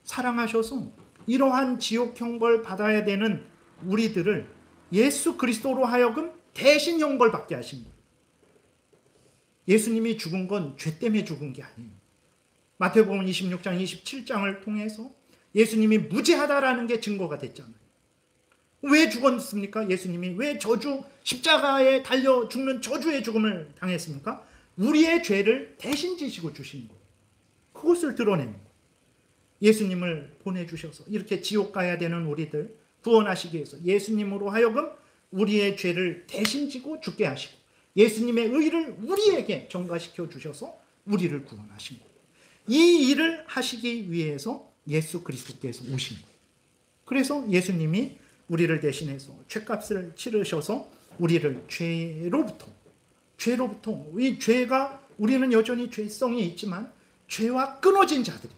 사랑하셔서 이러한 지옥 형벌 받아야 되는 우리들을 예수 그리스도로 하여금 대신 형벌 받게 하신 거예요. 예수님이 죽은 건 죄 때문에 죽은 게 아니에요. 마태복음 26장 27장을 통해서 예수님이 무죄하다라는 게 증거가 됐잖아요. 왜 죽었습니까? 예수님이 왜 십자가에 달려 죽는 저주의 죽음을 당했습니까? 우리의 죄를 대신 지시고 주신 거예요. 그것을 드러내는 거예요. 예수님을 보내주셔서 이렇게 지옥 가야 되는 우리들 구원하시기 위해서 예수님으로 하여금 우리의 죄를 대신 지고 죽게 하시고 예수님의 의를 우리에게 전가시켜 주셔서 우리를 구원하신 거예요. 이 일을 하시기 위해서 예수 그리스도께서 오신 거예요. 그래서 예수님이 우리를 대신해서 죄값을 치르셔서 우리를 죄로부터 이 죄가, 우리는 여전히 죄성이 있지만 죄와 끊어진 자들이,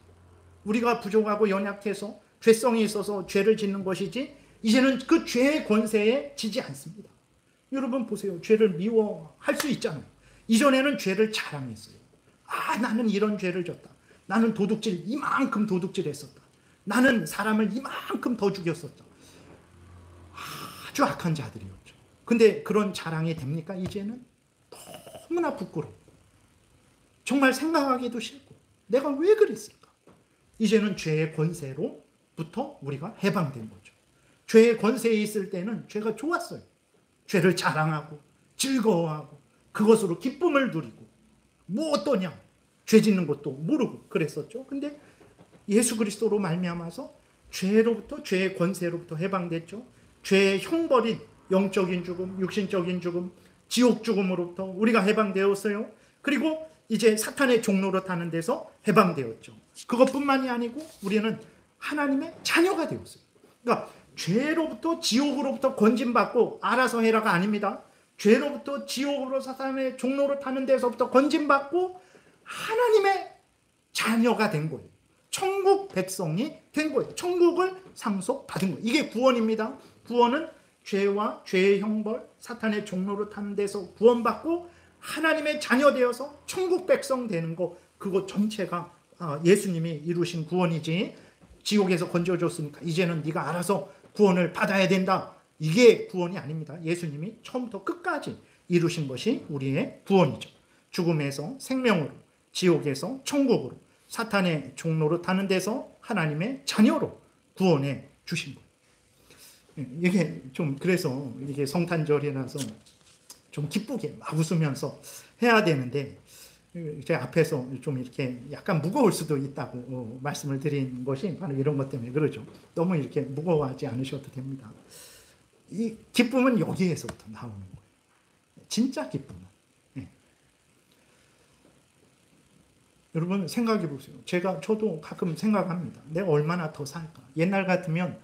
우리가 부족하고 연약해서 죄성이 있어서 죄를 짓는 것이지 이제는 그 죄의 권세에 지지 않습니다. 여러분 보세요. 죄를 미워할 수 있잖아요. 이전에는 죄를 자랑했어요. 나는 이런 죄를 졌다. 나는 이만큼 도둑질했었다. 나는 사람을 이만큼 더 죽였었다. 아주 악한 자들이었죠. 근데 그런 자랑이 됩니까? 이제는 너무나 부끄럽고 정말 생각하기도 싫고 내가 왜 그랬을까? 이제는 죄의 권세로부터 우리가 해방된 거죠. 죄의 권세에 있을 때는 죄가 좋았어요. 죄를 자랑하고 즐거워하고 그것으로 기쁨을 누리고 뭐 어떠냐? 죄 짓는 것도 모르고 그랬었죠. 근데 예수 그리스도로 말미암아서 죄로부터, 죄의 권세로부터 해방됐죠. 죄의 형벌인 영적인 죽음, 육신적인 죽음, 지옥 죽음으로부터 우리가 해방되었어요. 그리고 이제 사탄의 종로로 타는 데서 해방되었죠. 그것뿐만이 아니고 우리는 하나님의 자녀가 되었어요. 그러니까 죄로부터, 지옥으로부터 건진받고 알아서 해라가 아닙니다. 죄로부터 지옥으로 사탄의 종로로 타는 데서부터 건진받고 하나님의 자녀가 된 거예요. 천국 백성이 된 거예요. 천국을 상속받은 거예요. 이게 구원입니다. 구원은 죄와 죄의 형벌, 사탄의 종로로 타는 데서 구원받고 하나님의 자녀 되어서 천국 백성 되는 거, 그거 전체가 예수님이 이루신 구원이지, 지옥에서 건져줬으니까 이제는 네가 알아서 구원을 받아야 된다, 이게 구원이 아닙니다. 예수님이 처음부터 끝까지 이루신 것이 우리의 구원이죠. 죽음에서 생명으로, 지옥에서 천국으로, 사탄의 종로로 타는 데서 하나님의 자녀로 구원해 주신 거예요. 이게 좀, 그래서 이게 성탄절이라서 좀 기쁘게 막 웃으면서 해야 되는데, 제 앞에서 좀 이렇게 약간 무거울 수도 있다고 말씀을 드린 것이 바로 이런 것 때문에 그러죠. 너무 이렇게 무거워하지 않으셔도 됩니다. 이 기쁨은 여기에서부터 나오는 거예요. 진짜 기쁨은. 네. 여러분 생각해 보세요. 저도 가끔 생각합니다. 내가 얼마나 더 살까? 옛날 같으면,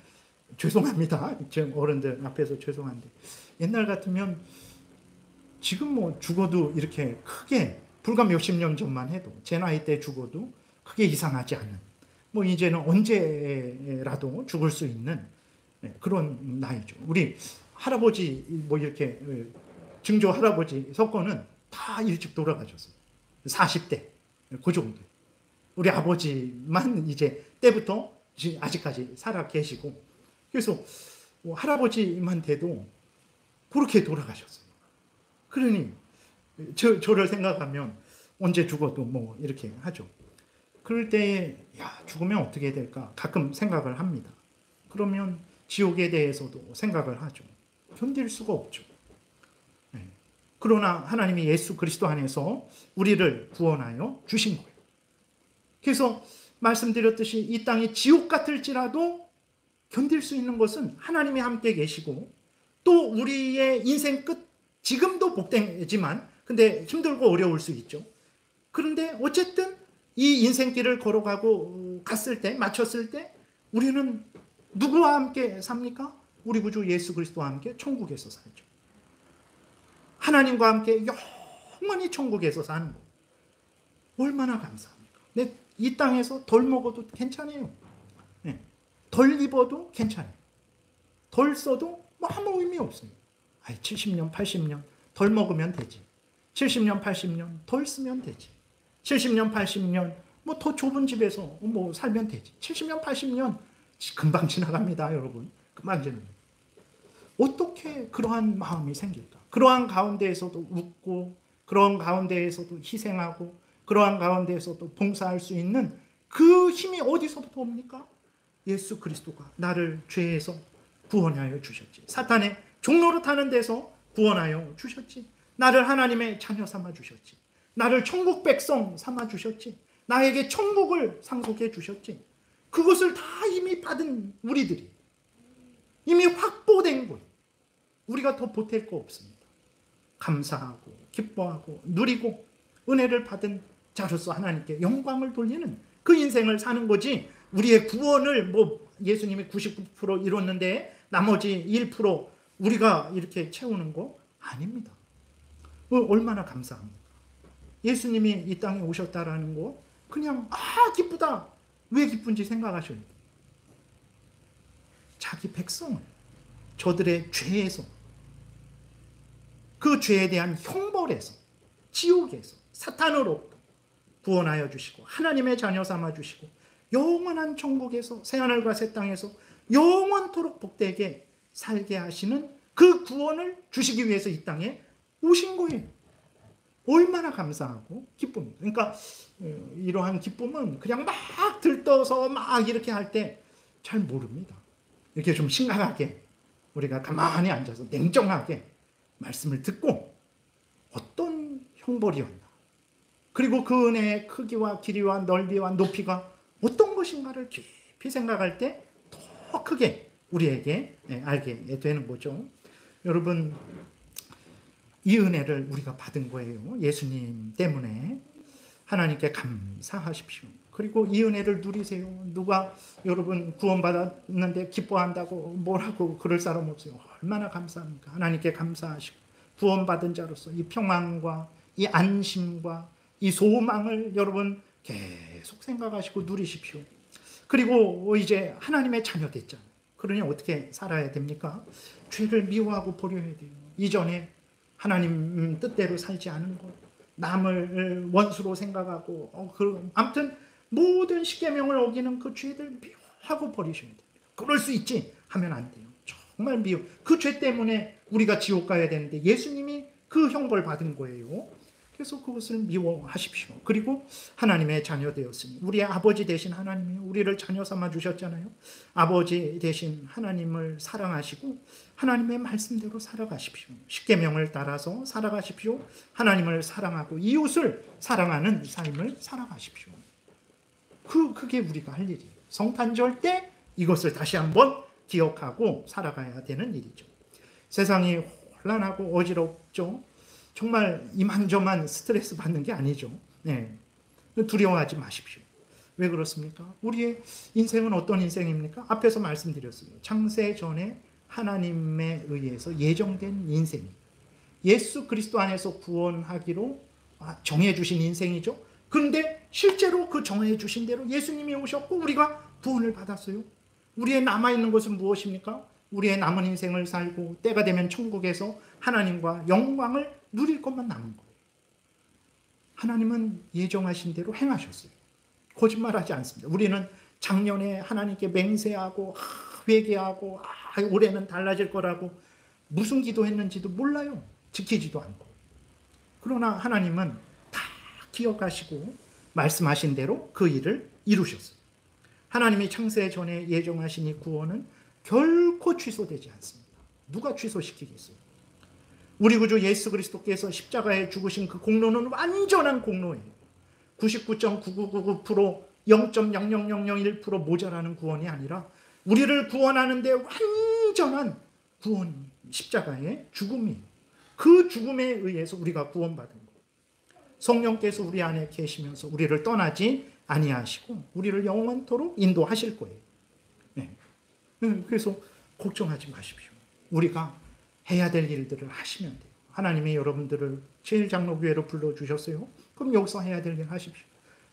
죄송합니다. 지금 어른들 앞에서 죄송한데, 옛날 같으면 지금 뭐 죽어도 이렇게 크게, 불과 몇십 년 전만 해도 제 나이 때 죽어도 크게 이상하지 않은, 뭐 이제는 언제라도 죽을 수 있는 그런 나이죠. 우리 할아버지 뭐 이렇게 증조 할아버지 석권은 다 일찍 돌아가셨어요. 40대 그 정도. 우리 아버지만 이제 때부터 아직까지 살아 계시고, 그래서 뭐 할아버지만 돼도 그렇게 돌아가셨어요. 그러니 저를 생각하면 언제 죽어도 뭐 이렇게 하죠. 그럴 때에 죽으면 어떻게 될까 가끔 생각을 합니다. 그러면 지옥에 대해서도 생각을 하죠. 견딜 수가 없죠. 네. 그러나 하나님이 예수 그리스도 안에서 우리를 구원하여 주신 거예요. 그래서 말씀드렸듯이 이 땅이 지옥 같을지라도 견딜 수 있는 것은 하나님이 함께 계시고, 또 우리의 인생 끝, 지금도 복되지만 근데 힘들고 어려울 수 있죠. 그런데 어쨌든 이 인생길을 걸어가고 마쳤을 때 우리는 누구와 함께 삽니까? 우리 구주 예수 그리스도와 함께 천국에서 살죠. 하나님과 함께 영원히 천국에서 사는 거. 얼마나 감사합니까? 이 땅에서 덜 먹어도 괜찮아요. 네. 덜 입어도 괜찮아요. 덜 써도 뭐 아무 의미 없어요. 70년, 80년 덜 먹으면 되지. 70년, 80년 덜 쓰면 되지. 70년, 80년 뭐 더 좁은 집에서 뭐 살면 되지. 70년, 80년 금방 지나갑니다, 여러분. 금방 지나갑니다. 어떻게 그러한 마음이 생길까? 그러한 가운데에서도 웃고, 그러한 가운데에서도 희생하고, 그러한 가운데에서도 봉사할 수 있는 그 힘이 어디서부터 옵니까? 예수 그리스도가 나를 죄에서 구원하여 주셨지. 사탄의 종로로 타는 데서 구원하여 주셨지. 나를 하나님의 자녀 삼아 주셨지. 나를 천국 백성 삼아 주셨지. 나에게 천국을 상속해 주셨지. 그것을 다 이미 받은 우리들이, 이미 확보된 거예요. 우리가 더 보탤 거 없습니다. 감사하고 기뻐하고 누리고 은혜를 받은 자로서 하나님께 영광을 돌리는 그 인생을 사는 거지, 우리의 구원을 뭐 예수님이 99% 이뤘는데 나머지 1% 우리가 이렇게 채우는 거 아닙니다. 얼마나 감사합니까? 예수님이 이 땅에 오셨다라는 거 그냥 기쁘다. 왜 기쁜지 생각하셔야 돼요. 자기 백성을 저들의 죄에서, 그 죄에 대한 형벌에서, 지옥에서, 사탄으로부터 구원하여 주시고 하나님의 자녀 삼아 주시고 영원한 천국에서, 새하늘과 새 땅에서 영원토록 복되게 살게 하시는 그 구원을 주시기 위해서 이 땅에 오신 거예요. 얼마나 감사하고 기쁩니다. 그러니까 이러한 기쁨은 그냥 막 들떠서 막 이렇게 할 때 잘 모릅니다. 이렇게 좀 심각하게 우리가 가만히 앉아서 냉정하게 말씀을 듣고 어떤 형벌이었나, 그리고 그 은혜의 크기와 길이와 넓이와 높이가 어떤 것인가를 깊이 생각할 때 더 더 크게 우리에게 알게 되는 거죠. 여러분, 이 은혜를 우리가 받은 거예요. 예수님 때문에. 하나님께 감사하십시오. 그리고 이 은혜를 누리세요. 누가 여러분 구원받았는데 기뻐한다고 뭐라고 그럴 사람 없어요. 얼마나 감사합니까? 하나님께 감사하시고 구원받은 자로서 이 평안과 이 안심과 이 소망을 여러분 계속 생각하시고 누리십시오. 그리고 이제 하나님의 자녀 됐잖아요. 그러니 어떻게 살아야 됩니까? 죄를 미워하고 버려야 돼요. 이전에 하나님 뜻대로 살지 않은 것, 남을 원수로 생각하고 아무튼 모든 십계명을 어기는 그 죄를 미워하고 버리셔야 돼요. 그럴 수 있지 하면 안 돼요. 정말 미워. 그 죄 때문에 우리가 지옥 가야 되는데 예수님이 그 형벌 받은 거예요. 그래서 그것을 미워하십시오. 그리고 하나님의 자녀 되었으니 우리의 아버지 되신 하나님이 우리를 자녀 삼아 주셨잖아요. 아버지 되신 하나님을 사랑하시고 하나님의 말씀대로 살아가십시오. 십계명을 따라서 살아가십시오. 하나님을 사랑하고 이웃을 사랑하는 삶을 살아가십시오. 그게 우리가 할 일이에요. 성탄절 때 이것을 다시 한번 기억하고 살아가야 되는 일이죠. 세상이 혼란하고 어지럽죠. 정말 이만저만 스트레스 받는 게 아니죠. 네. 두려워하지 마십시오. 왜 그렇습니까? 우리의 인생은 어떤 인생입니까? 앞에서 말씀드렸어요. 창세 전에 하나님에 의해서 예정된 인생. 예수 그리스도 안에서 구원하기로 정해주신 인생이죠. 그런데 실제로 그 정해주신 대로 예수님이 오셨고 우리가 구원을 받았어요. 우리의 남아있는 것은 무엇입니까? 우리의 남은 인생을 살고 때가 되면 천국에서 하나님과 영광을 누릴 것만 남은 거예요. 하나님은 예정하신 대로 행하셨어요. 거짓말하지 않습니다. 우리는 작년에 하나님께 맹세하고 회개하고 올해는 달라질 거라고 무슨 기도했는지도 몰라요. 지키지도 않고. 그러나 하나님은 다 기억하시고 말씀하신 대로 그 일을 이루셨어요. 하나님이 창세 전에 예정하신 이 구원은 결코 취소되지 않습니다. 누가 취소시키겠어요? 우리 구주 예수 그리스도께서 십자가에 죽으신 그 공로는 완전한 공로예요. 99.9999% 0.0001% 모자라는 구원이 아니라 우리를 구원하는 데 완전한 구원이 십자가의 죽음이에요. 그 죽음에 의해서 우리가 구원받은 거예요. 성령께서 우리 안에 계시면서 우리를 떠나지 아니하시고 우리를 영원토록 인도하실 거예요. 네. 그래서 걱정하지 마십시오. 우리가 해야 될 일들을 하시면 돼요. 하나님이 여러분들을 제일장로교회로 불러주셨어요. 그럼 여기서 해야 될 일 하십시오.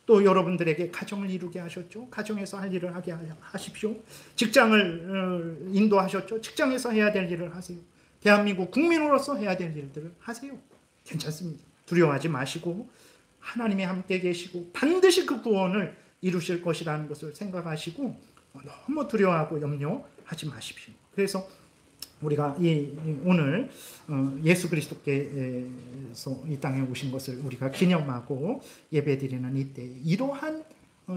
또 여러분들에게 가정을 이루게 하셨죠. 가정에서 할 일을 하게 하십시오. 직장을 인도하셨죠. 직장에서 해야 될 일을 하세요. 대한민국 국민으로서 해야 될 일들을 하세요. 괜찮습니다. 두려워하지 마시고 하나님이 함께 계시고 반드시 그 구원을 이루실 것이라는 것을 생각하시고 너무 두려워하고 염려하지 마십시오. 그래서 우리가 오늘 예수 그리스도께서 이 땅에 오신 것을 우리가 기념하고 예배드리는 이때 이러한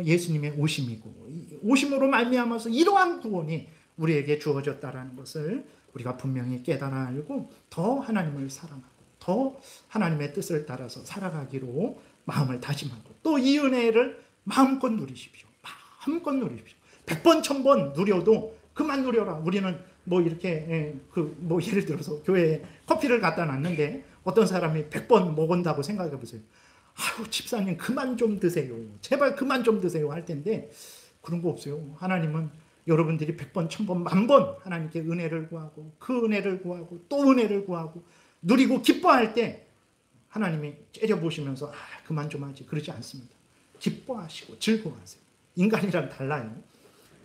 예수님의 오심이고 오심으로 말미암아서 이러한 구원이 우리에게 주어졌다라는 것을 우리가 분명히 깨달아 알고 더 하나님을 사랑하고 더 하나님의 뜻을 따라서 살아가기로 마음을 다짐하고 또 이 은혜를 마음껏 누리십시오. 마음껏 누리십시오. 100번 1000번 누려도 그만 누려라. 우리는 이렇게 예를 들어서 교회에 커피를 갖다 놨는데 어떤 사람이 100번 먹은다고 생각해 보세요. 아유 집사님 그만 좀 드세요. 제발 그만 좀 드세요 할 텐데 그런 거 없어요. 하나님은 여러분들이 100번 1000번 1000번 하나님께 은혜를 구하고 그 은혜를 구하고 또 은혜를 구하고 누리고 기뻐할 때 하나님이 째려보시면서 그만 좀 하지 그러지 않습니다. 기뻐하시고 즐거워하세요. 인간이랑 달라요.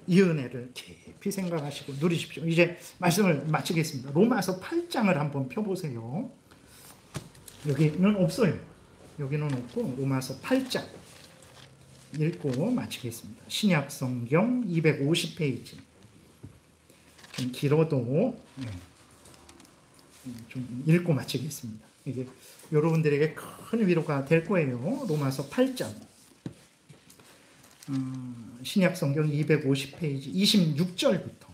이 은혜를 깊이 생각하시고 누리십시오. 이제 말씀을 마치겠습니다. 로마서 8장을 한번 펴보세요. 여기는 없어요. 여기는 없고 로마서 8장 읽고 마치겠습니다. 신약 성경 250페이지. 좀 길어도 좀 읽고 마치겠습니다. 이게 여러분들에게 큰 위로가 될 거예요. 로마서 8장. 신약 성경 250페이지 26절부터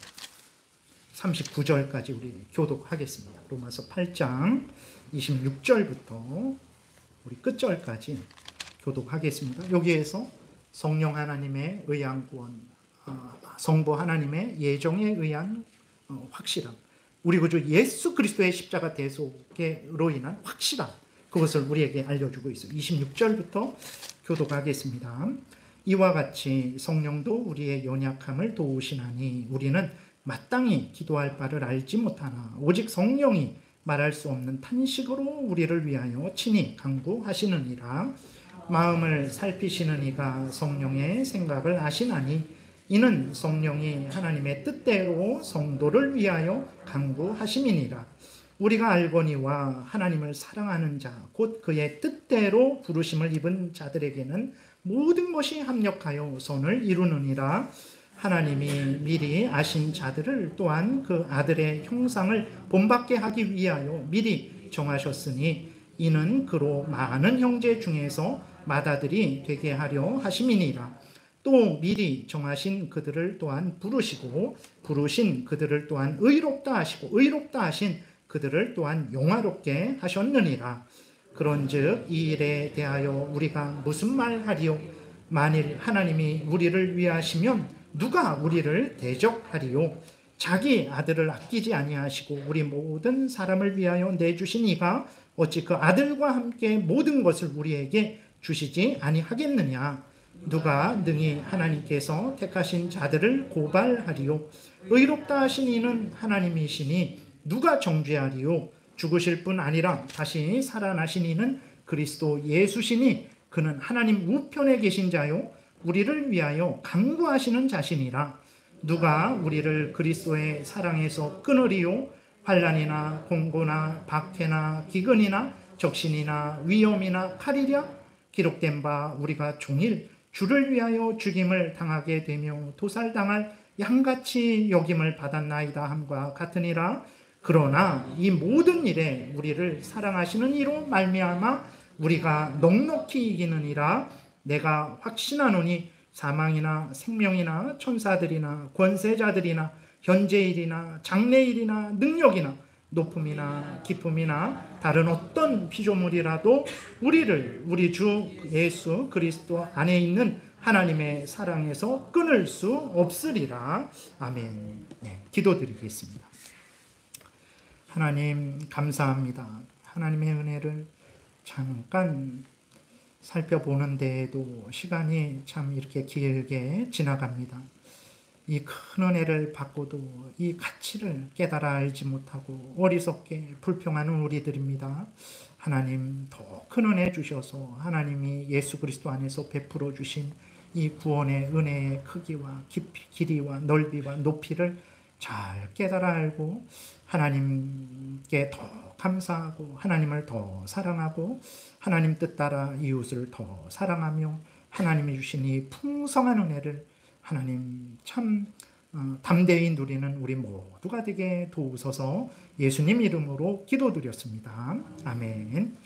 39절까지 우리 교독하겠습니다. 로마서 8장 26절부터 우리 끝절까지 교독하겠습니다. 여기에서 성령 하나님의 의한 구원, 성부 하나님의 예정에 의한 확실함, 우리 구주 예수 그리스도의 십자가 대속으로 인한 확실함, 그것을 우리에게 알려주고 있어요. 26절부터 교독하겠습니다. 이와 같이 성령도 우리의 연약함을 도우시나니 우리는 마땅히 기도할 바를 알지 못하나 오직 성령이 말할 수 없는 탄식으로 우리를 위하여 친히 간구하시느니라. 마음을 살피시는 이가 성령의 생각을 아시나니 이는 성령이 하나님의 뜻대로 성도를 위하여 간구하심이니라. 우리가 알거니와 하나님을 사랑하는 자 곧 그의 뜻대로 부르심을 입은 자들에게는 모든 것이 합력하여 선을 이루느니라. 하나님이 미리 아신 자들을 또한 그 아들의 형상을 본받게 하기 위하여 미리 정하셨으니 이는 그로 많은 형제 중에서 맏아들이 되게 하려 하심이니라. 또 미리 정하신 그들을 또한 부르시고 부르신 그들을 또한 의롭다 하시고 의롭다 하신 그들을 또한 영화롭게 하셨느니라. 그런즉 이 일에 대하여 우리가 무슨 말하리요? 만일 하나님이 우리를 위하시면 누가 우리를 대적하리요? 자기 아들을 아끼지 아니하시고 우리 모든 사람을 위하여 내주신 이가 어찌 그 아들과 함께 모든 것을 우리에게 주시지 아니하겠느냐? 누가 능히 하나님께서 택하신 자들을 고발하리요? 의롭다 하신 이는 하나님이시니 누가 정죄하리요? 죽으실 뿐 아니라 다시 살아나신 이는 그리스도 예수시니 그는 하나님 우편에 계신 자요 우리를 위하여 간구하시는 자신이라. 누가 우리를 그리스도의 사랑에서 끊으리요? 환난이나 공고나 박해나 기근이나 적신이나 위험이나 칼이랴? 기록된 바 우리가 종일 주를 위하여 죽임을 당하게 되며 도살당할 양같이 여김을 받았나이다 함과 같으니라. 그러나 이 모든 일에 우리를 사랑하시는 이로 말미암아 우리가 넉넉히 이기느니라. 내가 확신하노니 사망이나 생명이나 천사들이나 권세자들이나 현재일이나 장래일이나 능력이나 높음이나 깊음이나 다른 어떤 피조물이라도 우리를 우리 주 예수 그리스도 안에 있는 하나님의 사랑에서 끊을 수 없으리라. 아멘. 네, 기도드리겠습니다. 하나님 감사합니다. 하나님의 은혜를 잠깐 살펴보는 데에도 시간이 참 이렇게 길게 지나갑니다. 이 큰 은혜를 받고도 이 가치를 깨달아 알지 못하고 어리석게 불평하는 우리들입니다. 하나님 더 큰 은혜 주셔서 하나님이 예수 그리스도 안에서 베풀어 주신 이 구원의 은혜의 크기와 깊이, 길이와 넓이와 높이를 잘 깨달아 알고 하나님께 더 감사하고 하나님을 더 사랑하고 하나님 뜻 따라 이웃을 더 사랑하며 하나님이 주신 이 풍성한 은혜를 하나님 참 담대히 누리는 우리 모두가 되게 도우소서. 예수님 이름으로 기도드렸습니다. 아멘.